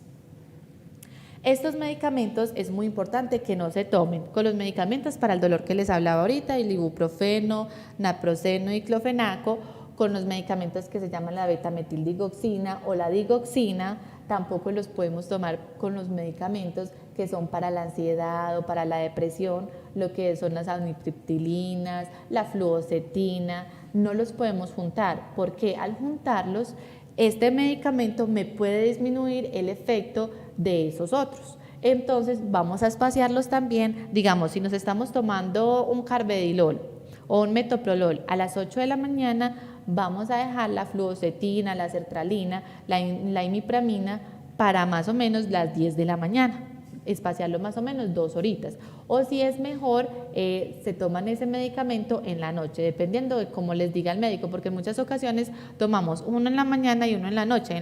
Estos medicamentos es muy importante que no se tomen con los medicamentos para el dolor que les hablaba ahorita, el ibuprofeno, naproxeno y clofenaco, con los medicamentos que se llaman la betametildigoxina o la digoxina. Tampoco los podemos tomar con los medicamentos que son para la ansiedad o para la depresión, lo que son las amitriptilinas, la fluoxetina, no los podemos juntar, porque al juntarlos, este medicamento me puede disminuir el efecto de esos otros. Entonces vamos a espaciarlos también, digamos, si nos estamos tomando un carvedilol o un metoprolol a las 8 de la mañana, vamos a dejar la fluoxetina, la sertralina, la imipramina para más o menos las 10 de la mañana, espaciarlo más o menos 2 horitas. O si es mejor, se toman ese medicamento en la noche, dependiendo de cómo les diga el médico, porque en muchas ocasiones tomamos uno en la mañana y uno en la noche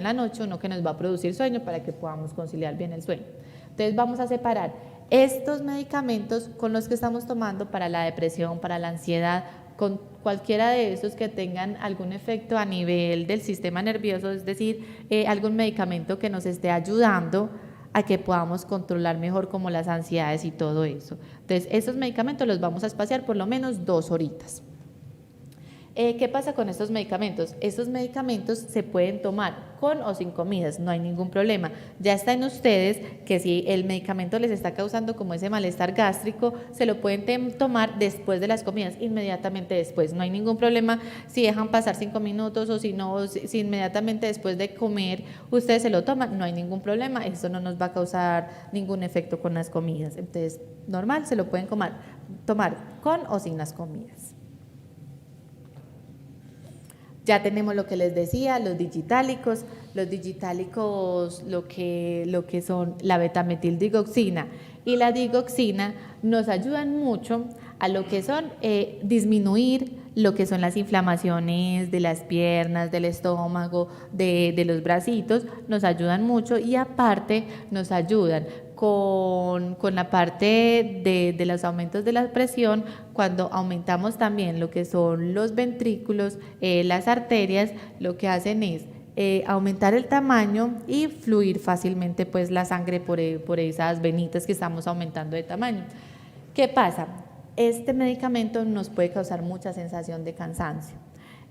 uno que nos va a producir sueño para que podamos conciliar bien el sueño. Entonces vamos a separar estos medicamentos con los que estamos tomando para la depresión, para la ansiedad, con cualquiera de esos que tengan algún efecto a nivel del sistema nervioso, es decir, algún medicamento que nos esté ayudando a que podamos controlar mejor como las ansiedades y todo eso. Entonces, estos medicamentos los vamos a espaciar por lo menos 2 horitas. ¿Qué pasa con estos medicamentos? Estos medicamentos se pueden tomar con o sin comidas, no hay ningún problema. Ya está en ustedes que si el medicamento les está causando como ese malestar gástrico, se lo pueden tomar después de las comidas, inmediatamente después. No hay ningún problema si dejan pasar 5 minutos o si no, si inmediatamente después de comer ustedes se lo toman, no hay ningún problema. Eso no nos va a causar ningún efecto con las comidas. Entonces, normal, se lo pueden tomar con o sin las comidas. Ya tenemos lo que les decía, los digitálicos lo que son la betametildigoxina y la digoxina nos ayudan mucho a lo que son disminuir lo que son las inflamaciones de las piernas, del estómago, de los bracitos, nos ayudan mucho y aparte nos ayudan con la parte de los aumentos de la presión, cuando aumentamos también lo que son los ventrículos, las arterias, lo que hacen es aumentar el tamaño y fluir fácilmente pues la sangre por esas venitas que estamos aumentando de tamaño. ¿Qué pasa? Este medicamento nos puede causar mucha sensación de cansancio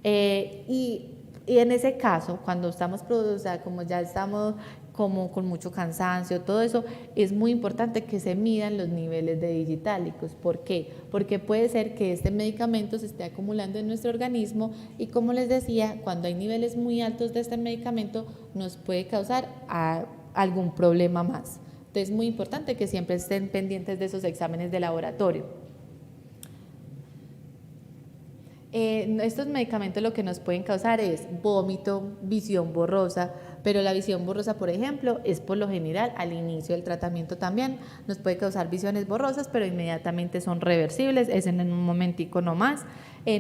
y en ese caso, cuando estamos, o sea, como ya estamos como con mucho cansancio, todo eso, es muy importante que se midan los niveles de digitálicos. ¿Por qué? Porque puede ser que este medicamento se esté acumulando en nuestro organismo y, como les decía, cuando hay niveles muy altos de este medicamento nos puede causar algún problema más. Entonces es muy importante que siempre estén pendientes de esos exámenes de laboratorio. Estos medicamentos lo que nos pueden causar es vómito, visión borrosa, pero la visión borrosa, por ejemplo, es por lo general al inicio del tratamiento también. Nos puede causar visiones borrosas, pero inmediatamente son reversibles, es en un momentico nomás.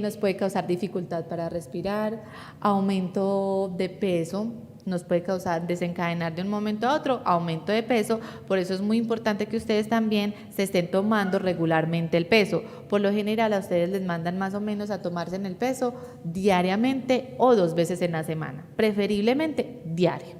Nos puede causar dificultad para respirar, aumento de peso, nos puede causar desencadenar de un momento a otro aumento de peso. Por eso es muy importante que ustedes también se estén tomando regularmente el peso. Por lo general a ustedes les mandan más o menos a tomarse en el peso diariamente o 2 veces en la semana, preferiblemente diario.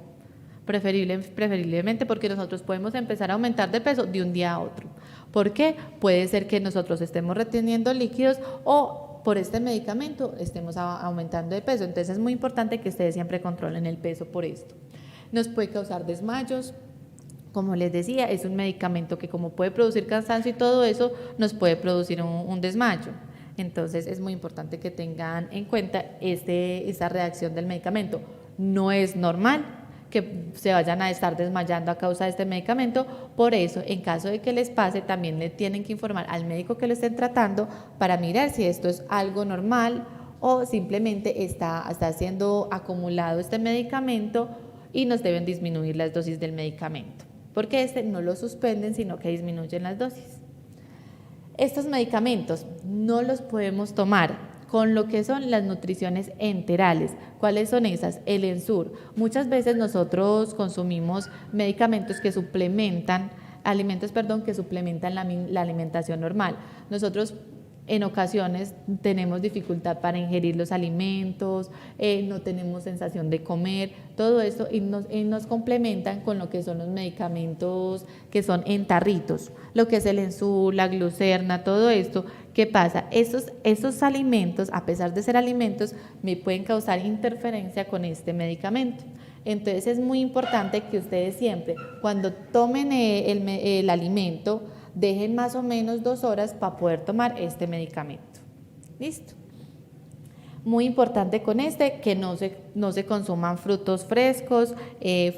Preferiblemente, porque nosotros podemos empezar a aumentar de peso de un día a otro. ¿Por qué? Puede ser que nosotros estemos reteniendo líquidos o por este medicamento estemos aumentando de peso. Entonces es muy importante que ustedes siempre controlen el peso por esto. Nos puede causar desmayos. Como les decía, es un medicamento que, como puede producir cansancio y todo eso, nos puede producir un desmayo. Entonces es muy importante que tengan en cuenta esta reacción del medicamento. No es normal que se vayan a estar desmayando a causa de este medicamento. Por eso, en caso de que les pase, también le tienen que informar al médico que lo estén tratando para mirar si esto es algo normal o simplemente está siendo acumulado este medicamento y nos deben disminuir las dosis del medicamento, porque no lo suspenden, sino que disminuyen las dosis. Estos medicamentos no los podemos tomar con lo que son las nutriciones enterales. ¿Cuáles son esas? El Ensur. Muchas veces nosotros consumimos medicamentos que suplementan, que suplementan la alimentación normal. Nosotros en ocasiones tenemos dificultad para ingerir los alimentos, no tenemos sensación de comer, todo eso, y nos complementan con lo que son los medicamentos que son en tarritos, lo que es el Ensur, la glucerna, todo esto. ¿Qué pasa? Esos alimentos, a pesar de ser alimentos, me pueden causar interferencia con este medicamento. Entonces es muy importante que ustedes siempre, cuando tomen el alimento, dejen más o menos 2 horas para poder tomar este medicamento. ¿Listo? Muy importante con que no se consuman frutos frescos,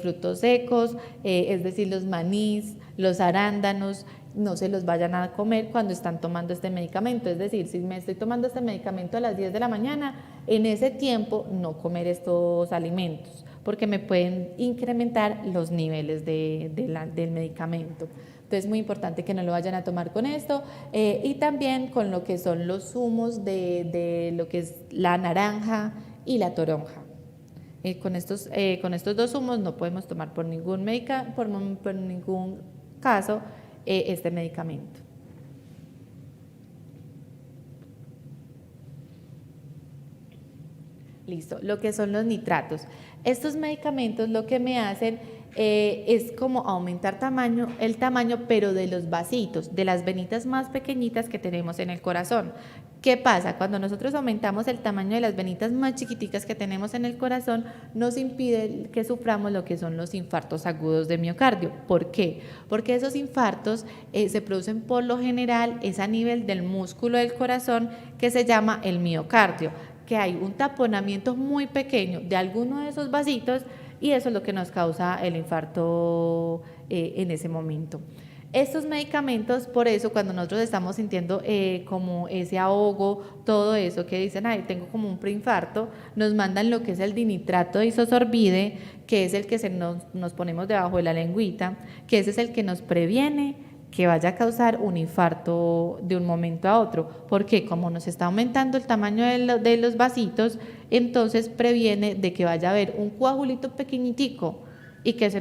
frutos secos, es decir, los manís, los arándanos, no se los vayan a comer cuando están tomando este medicamento. Es decir, si me estoy tomando este medicamento a las 10 de la mañana, en ese tiempo no comer estos alimentos, porque me pueden incrementar los niveles del medicamento. Entonces es muy importante que no lo vayan a tomar con esto, y también con lo que son los zumos de lo que es la naranja y la toronja. Con estos 2 zumos no podemos tomar por ningún caso este medicamento. Listo, lo que son los nitratos. Estos medicamentos lo que me hacen es como aumentar el tamaño, pero de los vasitos, de las venitas más pequeñitas que tenemos en el corazón. ¿Qué pasa? Cuando nosotros aumentamos el tamaño de las venitas más chiquiticas que tenemos en el corazón, nos impide que suframos lo que son los infartos agudos de miocardio. ¿Por qué? Porque esos infartos se producen por lo general es a nivel del músculo del corazón, que se llama el miocardio, que hay un taponamiento muy pequeño de alguno de esos vasitos, y eso es lo que nos causa el infarto en ese momento. Estos medicamentos, por eso cuando nosotros estamos sintiendo como ese ahogo, todo eso que dicen, ay, tengo como un preinfarto, nos mandan lo que es el dinitrato de isosorbide, que es el que nos ponemos debajo de la lengüita, que ese es el que nos previene que vaya a causar un infarto de un momento a otro, porque como nos está aumentando el tamaño de los vasitos, entonces previene de que vaya a haber un coagulito pequeñitico y que se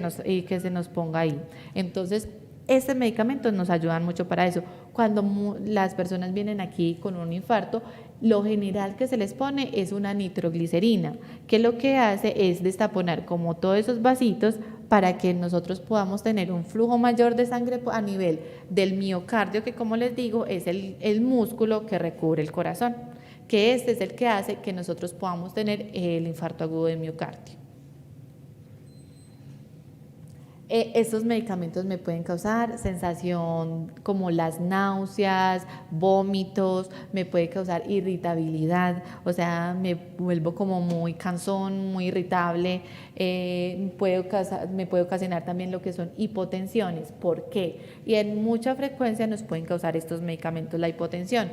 nos ponga ahí. Entonces, estos medicamentos nos ayudan mucho para eso. Cuando las personas vienen aquí con un infarto, lo general que se les pone es una nitroglicerina, que lo que hace es destaponar como todos esos vasitos para que nosotros podamos tener un flujo mayor de sangre a nivel del miocardio, que como les digo es el músculo que recubre el corazón, que este es el que hace que nosotros podamos tener el infarto agudo de miocardio. Estos medicamentos me pueden causar sensación como las náuseas, vómitos, me puede causar irritabilidad, o sea, me vuelvo como muy cansón, muy irritable, me puede ocasionar también lo que son hipotensiones. ¿Por qué? Y en mucha frecuencia nos pueden causar estos medicamentos la hipotensión.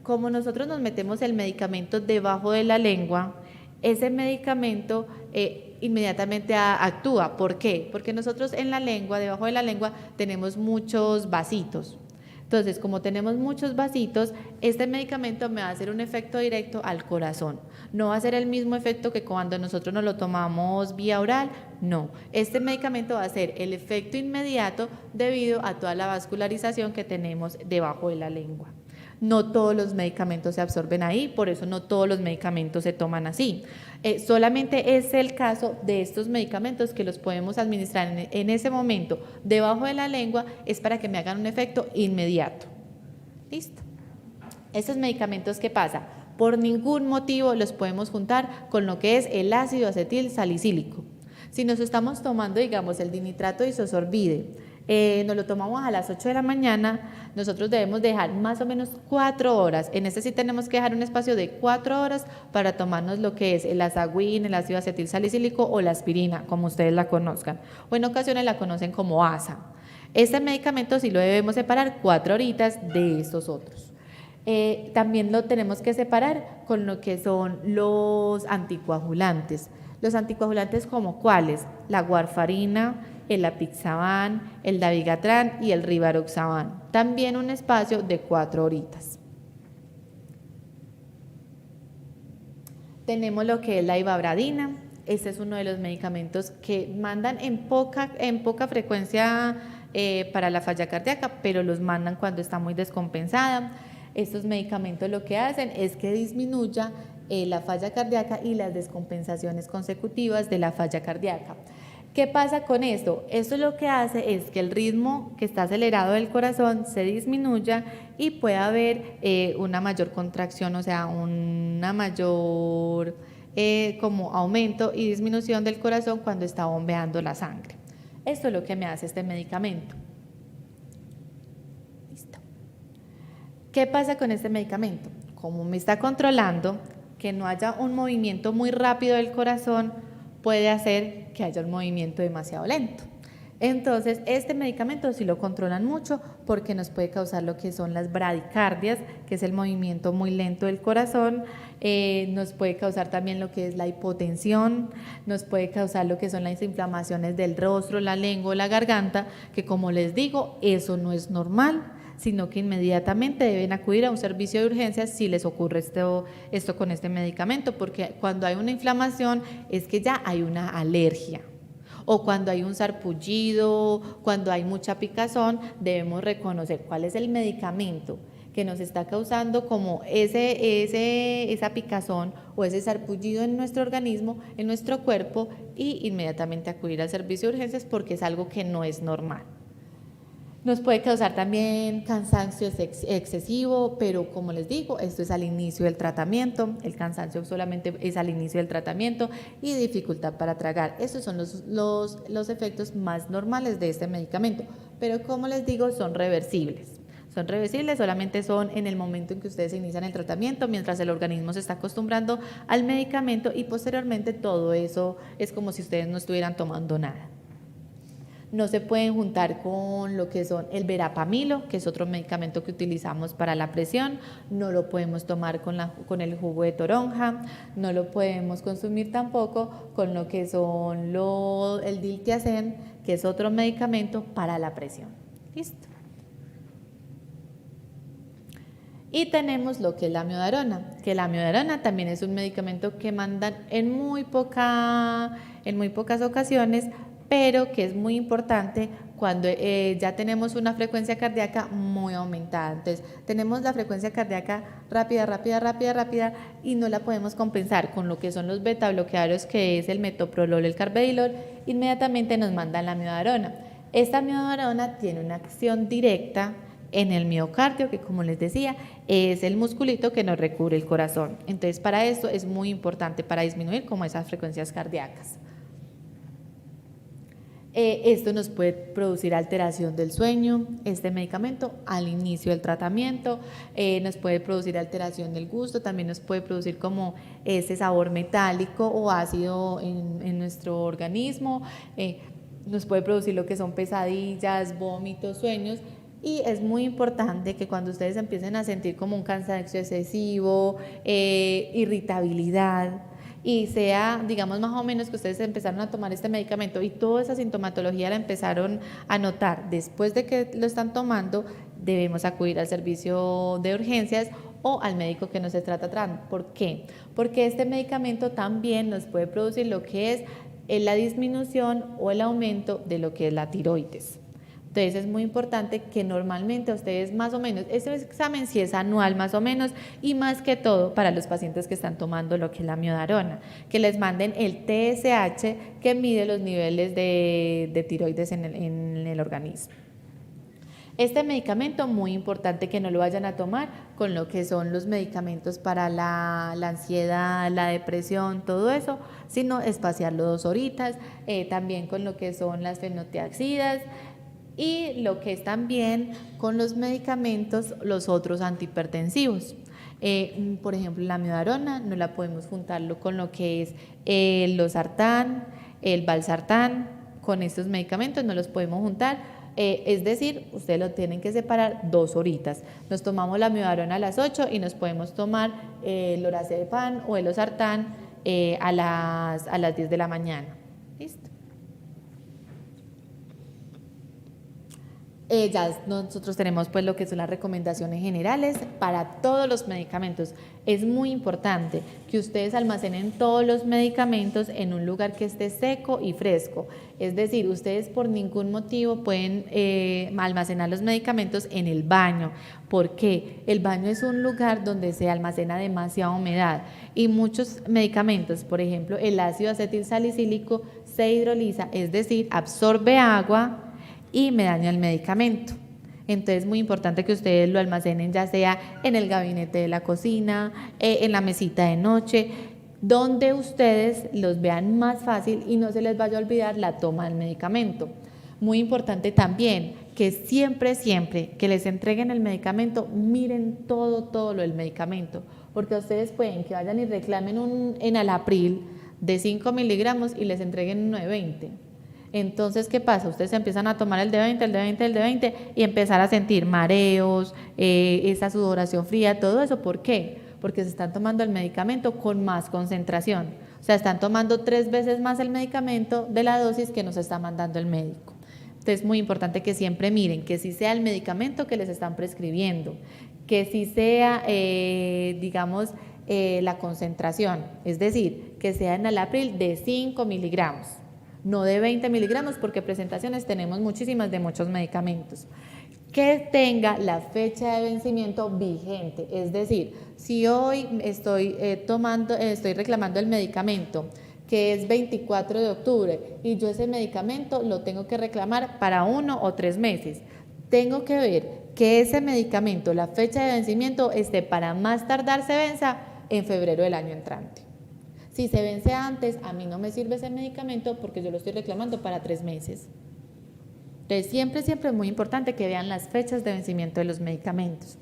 Como nosotros nos metemos el medicamento debajo de la lengua, ese medicamento inmediatamente actúa. ¿Por qué? Porque nosotros en la lengua, debajo de la lengua, tenemos muchos vasitos. Entonces, como tenemos muchos vasitos, este medicamento me va a hacer un efecto directo al corazón. No va a ser el mismo efecto que cuando nosotros nos lo tomamos vía oral, no. Este medicamento va a hacer el efecto inmediato debido a toda la vascularización que tenemos debajo de la lengua. No todos los medicamentos se absorben ahí, por eso no todos los medicamentos se toman así. Solamente es el caso de estos medicamentos que los podemos administrar en ese momento debajo de la lengua, es para que me hagan un efecto inmediato. ¿Listo? Estos medicamentos, ¿qué pasa? Por ningún motivo los podemos juntar con lo que es el ácido acetil salicílico. Si nos estamos tomando, digamos, el dinitrato de isosorbide, nos lo tomamos a las 8 de la mañana, nosotros debemos dejar más o menos 4 horas. En este sí tenemos que dejar un espacio de 4 horas para tomarnos lo que es el Azagüín, el ácido acetil salicílico o la aspirina, como ustedes la conozcan, o en ocasiones la conocen como ASA. Este medicamento sí lo debemos separar 4 horitas de estos otros. También lo tenemos que separar con lo que son los anticoagulantes. Los anticoagulantes, ¿como cuáles? La warfarina, el apixaban, el dabigatran y el rivaroxaban. También un espacio de 4 horitas. Tenemos lo que es la ivabradina. Este es uno de los medicamentos que mandan en poca frecuencia para la falla cardíaca, pero los mandan cuando está muy descompensada. Estos medicamentos lo que hacen es que disminuya la falla cardíaca y las descompensaciones consecutivas de la falla cardíaca. ¿Qué pasa con esto? Esto lo que hace es que el ritmo que está acelerado del corazón se disminuya y pueda haber una mayor contracción, o sea, una mayor como aumento y disminución del corazón cuando está bombeando la sangre. Esto es lo que me hace este medicamento. Listo. ¿Qué pasa con este medicamento? Como me está controlando que no haya un movimiento muy rápido del corazón, puede hacer que haya un movimiento demasiado lento. Entonces, este medicamento sí lo controlan mucho porque nos puede causar lo que son las bradicardias, que es el movimiento muy lento del corazón, nos puede causar también lo que es la hipotensión, nos puede causar lo que son las inflamaciones del rostro, la lengua, la garganta, que como les digo, eso no es normal, sino que inmediatamente deben acudir a un servicio de urgencias si les ocurre esto con este medicamento, porque cuando hay una inflamación es que ya hay una alergia, o cuando hay un sarpullido, cuando hay mucha picazón, debemos reconocer cuál es el medicamento que nos está causando como esa picazón o ese sarpullido en nuestro organismo, en nuestro cuerpo, y inmediatamente acudir al servicio de urgencias porque es algo que no es normal. Nos puede causar también cansancio excesivo, pero como les digo, esto es al inicio del tratamiento, el cansancio solamente es al inicio del tratamiento, y dificultad para tragar. Estos son los efectos más normales de este medicamento, pero como les digo, son reversibles. Son reversibles, solamente son en el momento en que ustedes inician el tratamiento, mientras el organismo se está acostumbrando al medicamento, y posteriormente todo eso es como si ustedes no estuvieran tomando nada. No se pueden juntar con lo que son el verapamilo, que es otro medicamento que utilizamos para la presión. No lo podemos tomar con el jugo de toronja, no lo podemos consumir tampoco con lo que son el diltiazem, que es otro medicamento para la presión. ¿Listo? Y tenemos lo que es la amiodarona, que la amiodarona también es un medicamento que mandan en muy pocas ocasiones, pero que es muy importante cuando ya tenemos una frecuencia cardíaca muy aumentada. Entonces, tenemos la frecuencia cardíaca rápida y no la podemos compensar con lo que son los beta bloqueadores, que es el metoprolol, el carvedilol, inmediatamente nos mandan la amiodarona. Esta amiodarona tiene una acción directa en el miocardio, que como les decía, es el musculito que nos recubre el corazón. Entonces, para esto es muy importante para disminuir como esas frecuencias cardíacas. Esto nos puede producir alteración del sueño, este medicamento al inicio del tratamiento, nos puede producir alteración del gusto, también nos puede producir como ese sabor metálico o ácido en nuestro organismo, nos puede producir lo que son pesadillas, vómitos, sueños. Y es muy importante que cuando ustedes empiecen a sentir como un cansancio excesivo, irritabilidad, y sea, digamos, más o menos que ustedes empezaron a tomar este medicamento y toda esa sintomatología la empezaron a notar después de que lo están tomando, debemos acudir al servicio de urgencias o al médico que nos está tratando. ¿Por qué? Porque este medicamento también nos puede producir lo que es la disminución o el aumento de lo que es la tiroides. Entonces es muy importante que normalmente ustedes más o menos, este examen sí es anual más o menos, y más que todo para los pacientes que están tomando lo que es la amiodarona, que les manden el TSH que mide los niveles de tiroides en el organismo. Este medicamento muy importante que no lo vayan a tomar con lo que son los medicamentos para la ansiedad, la depresión, todo eso, sino espaciarlo 2 horitas, también con lo que son las fenotiaxidas, y lo que es también con los medicamentos, los otros antihipertensivos. Por ejemplo, la amiodarona no la podemos juntarlo con lo que es el losartán, el valsartán, con estos medicamentos no los podemos juntar. Es decir, ustedes lo tienen que separar 2 horitas. Nos tomamos la amiodarona a las 8 y nos podemos tomar el lorazepam o el losartán a las 10 de la mañana. ¿Listo? Ya nosotros tenemos pues lo que son las recomendaciones generales para todos los medicamentos. Es muy importante que ustedes almacenen todos los medicamentos en un lugar que esté seco y fresco. Es decir, ustedes por ningún motivo pueden almacenar los medicamentos en el baño. ¿Por qué? El baño es un lugar donde se almacena demasiada humedad y muchos medicamentos, por ejemplo, el ácido acetilsalicílico se hidroliza, es decir, absorbe agua y me daña el medicamento. Entonces es muy importante que ustedes lo almacenen ya sea en el gabinete de la cocina, en la mesita de noche, donde ustedes los vean más fácil y no se les vaya a olvidar la toma del medicamento. Muy importante también que siempre que les entreguen el medicamento, miren todo lo del medicamento, porque ustedes pueden que vayan y reclamen un enalapril de 5 miligramos y les entreguen uno de 20. Entonces, ¿qué pasa? Ustedes empiezan a tomar el de 20 y empezar a sentir mareos, esa sudoración fría, todo eso. ¿Por qué? Porque se están tomando el medicamento con más concentración. O sea, están tomando 3 veces más el medicamento de la dosis que nos está mandando el médico. Entonces, es muy importante que siempre miren que sí sea el medicamento que les están prescribiendo, que sí sea, digamos, la concentración, es decir, que sea enalapril de 5 miligramos. No de 20 miligramos, porque presentaciones tenemos muchísimas de muchos medicamentos. Que tenga la fecha de vencimiento vigente, es decir, si hoy estoy reclamando el medicamento que es 24 de octubre y yo ese medicamento lo tengo que reclamar para 1 o 3 meses, tengo que ver que ese medicamento, la fecha de vencimiento esté para más tardar se venza en febrero del año entrante. Si se vence antes, a mí no me sirve ese medicamento porque yo lo estoy reclamando para 3 meses. Entonces, siempre es muy importante que vean las fechas de vencimiento de los medicamentos.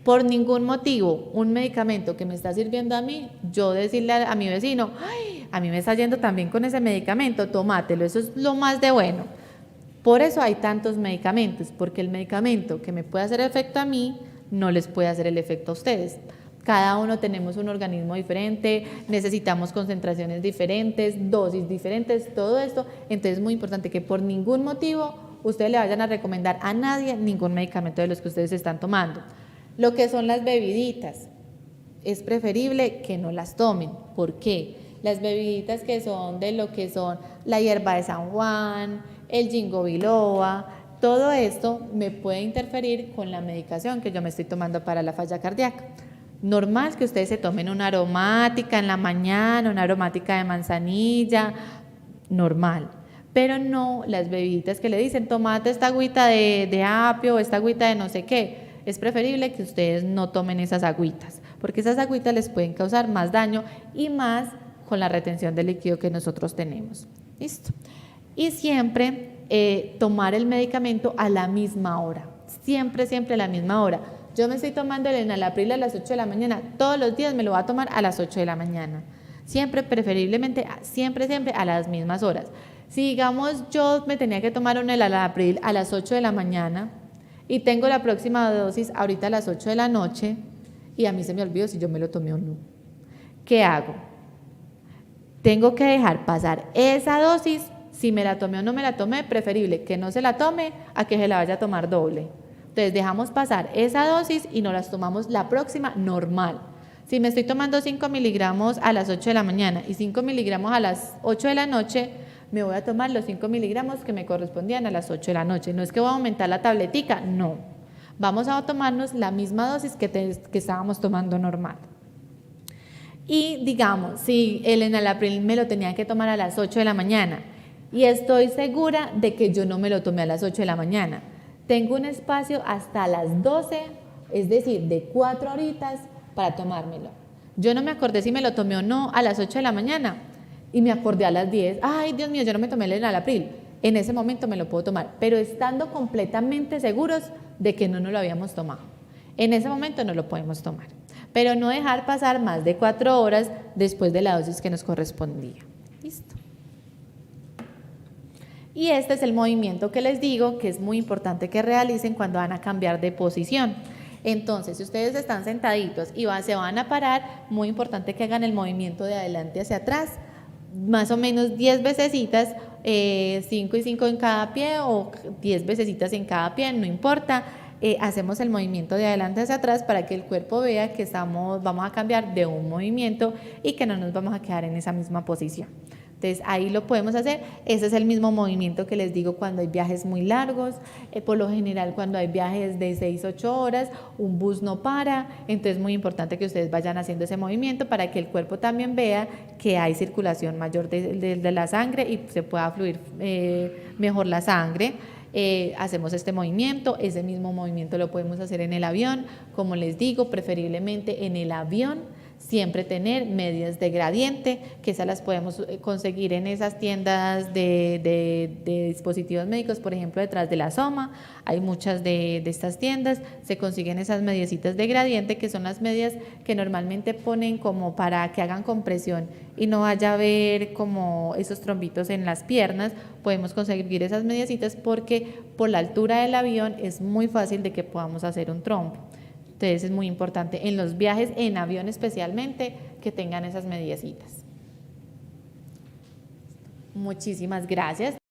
Por ningún motivo, un medicamento que me está sirviendo a mí, yo decirle a mi vecino, ay, a mí me está yendo también con ese medicamento, tómatelo, eso es lo más de bueno. Por eso hay tantos medicamentos, porque el medicamento que me puede hacer efecto a mí, no les puede hacer el efecto a ustedes. Cada uno tenemos un organismo diferente, necesitamos concentraciones diferentes, dosis diferentes, todo esto. Entonces es muy importante que por ningún motivo ustedes le vayan a recomendar a nadie ningún medicamento de los que ustedes están tomando. Lo que son las bebiditas, es preferible que no las tomen. ¿Por qué? Las bebiditas que son de lo que son la hierba de San Juan, el ginkgo biloba, todo esto me puede interferir con la medicación que yo me estoy tomando para la falla cardíaca. Normal que ustedes se tomen una aromática en la mañana, una aromática de manzanilla, normal. Pero no las bebiditas que le dicen, tomate esta agüita de apio o esta agüita de no sé qué. Es preferible que ustedes no tomen esas agüitas, porque esas agüitas les pueden causar más daño y más con la retención de líquido que nosotros tenemos. ¿Listo? Y siempre tomar el medicamento a la misma hora, siempre a la misma hora. Yo me estoy tomando el enalapril a las 8 de la mañana, todos los días me lo voy a tomar a las 8 de la mañana. Siempre, preferiblemente, siempre a las mismas horas. Si digamos yo me tenía que tomar un enalapril a las 8 de la mañana y tengo la próxima dosis ahorita a las 8 de la noche y a mí se me olvidó si yo me lo tomé o no, ¿qué hago? Tengo que dejar pasar esa dosis, si me la tomé o no me la tomé, preferible que no se la tome a que se la vaya a tomar doble. Entonces dejamos pasar esa dosis y nos las tomamos la próxima normal. Si me estoy tomando 5 miligramos a las 8 de la mañana y 5 miligramos a las 8 de la noche, me voy a tomar los 5 miligramos que me correspondían a las 8 de la noche. No es que voy a aumentar la tabletica, no. Vamos a tomarnos la misma dosis que estábamos tomando normal. Y digamos, si el enalapril me lo tenía que tomar a las 8 de la mañana y estoy segura de que yo no me lo tomé a las 8 de la mañana, tengo un espacio hasta las 12, es decir, de 4 horitas para tomármelo. Yo no me acordé si me lo tomé o no a las 8 de la mañana y me acordé a las 10, ay Dios mío, yo no me tomé el enalapril. En ese momento me lo puedo tomar, pero estando completamente seguros de que no nos lo habíamos tomado. En ese momento no lo podemos tomar, pero no dejar pasar más de 4 horas después de la dosis que nos correspondía. Listo. Y este es el movimiento que les digo que es muy importante que realicen cuando van a cambiar de posición. Entonces, si ustedes están sentaditos y se van a parar, muy importante que hagan el movimiento de adelante hacia atrás, más o menos 10 vecesitas, 5 y 5 en cada pie o 10 vecesitas en cada pie, no importa. Hacemos el movimiento de adelante hacia atrás para que el cuerpo vea que vamos a cambiar de un movimiento y que no nos vamos a quedar en esa misma posición. Entonces ahí lo podemos hacer. Ese es el mismo movimiento que les digo cuando hay viajes muy largos. Por lo general cuando hay viajes de 6-8 horas, un bus no para. Entonces es muy importante que ustedes vayan haciendo ese movimiento para que el cuerpo también vea que hay circulación mayor de la sangre y se pueda fluir mejor la sangre. Hacemos este movimiento, ese mismo movimiento lo podemos hacer en el avión, como les digo, preferiblemente en el avión, siempre tener medias de gradiente, que esas las podemos conseguir en esas tiendas de dispositivos médicos, por ejemplo detrás de la Soma, hay muchas de estas tiendas, se consiguen esas mediecitas de gradiente, que son las medias que normalmente ponen como para que hagan compresión y no vaya a haber como esos trombitos en las piernas. Podemos conseguir esas mediecitas porque por la altura del avión es muy fácil de que podamos hacer un trombo. Entonces es muy importante en los viajes en avión especialmente que tengan esas mediecitas. Muchísimas gracias.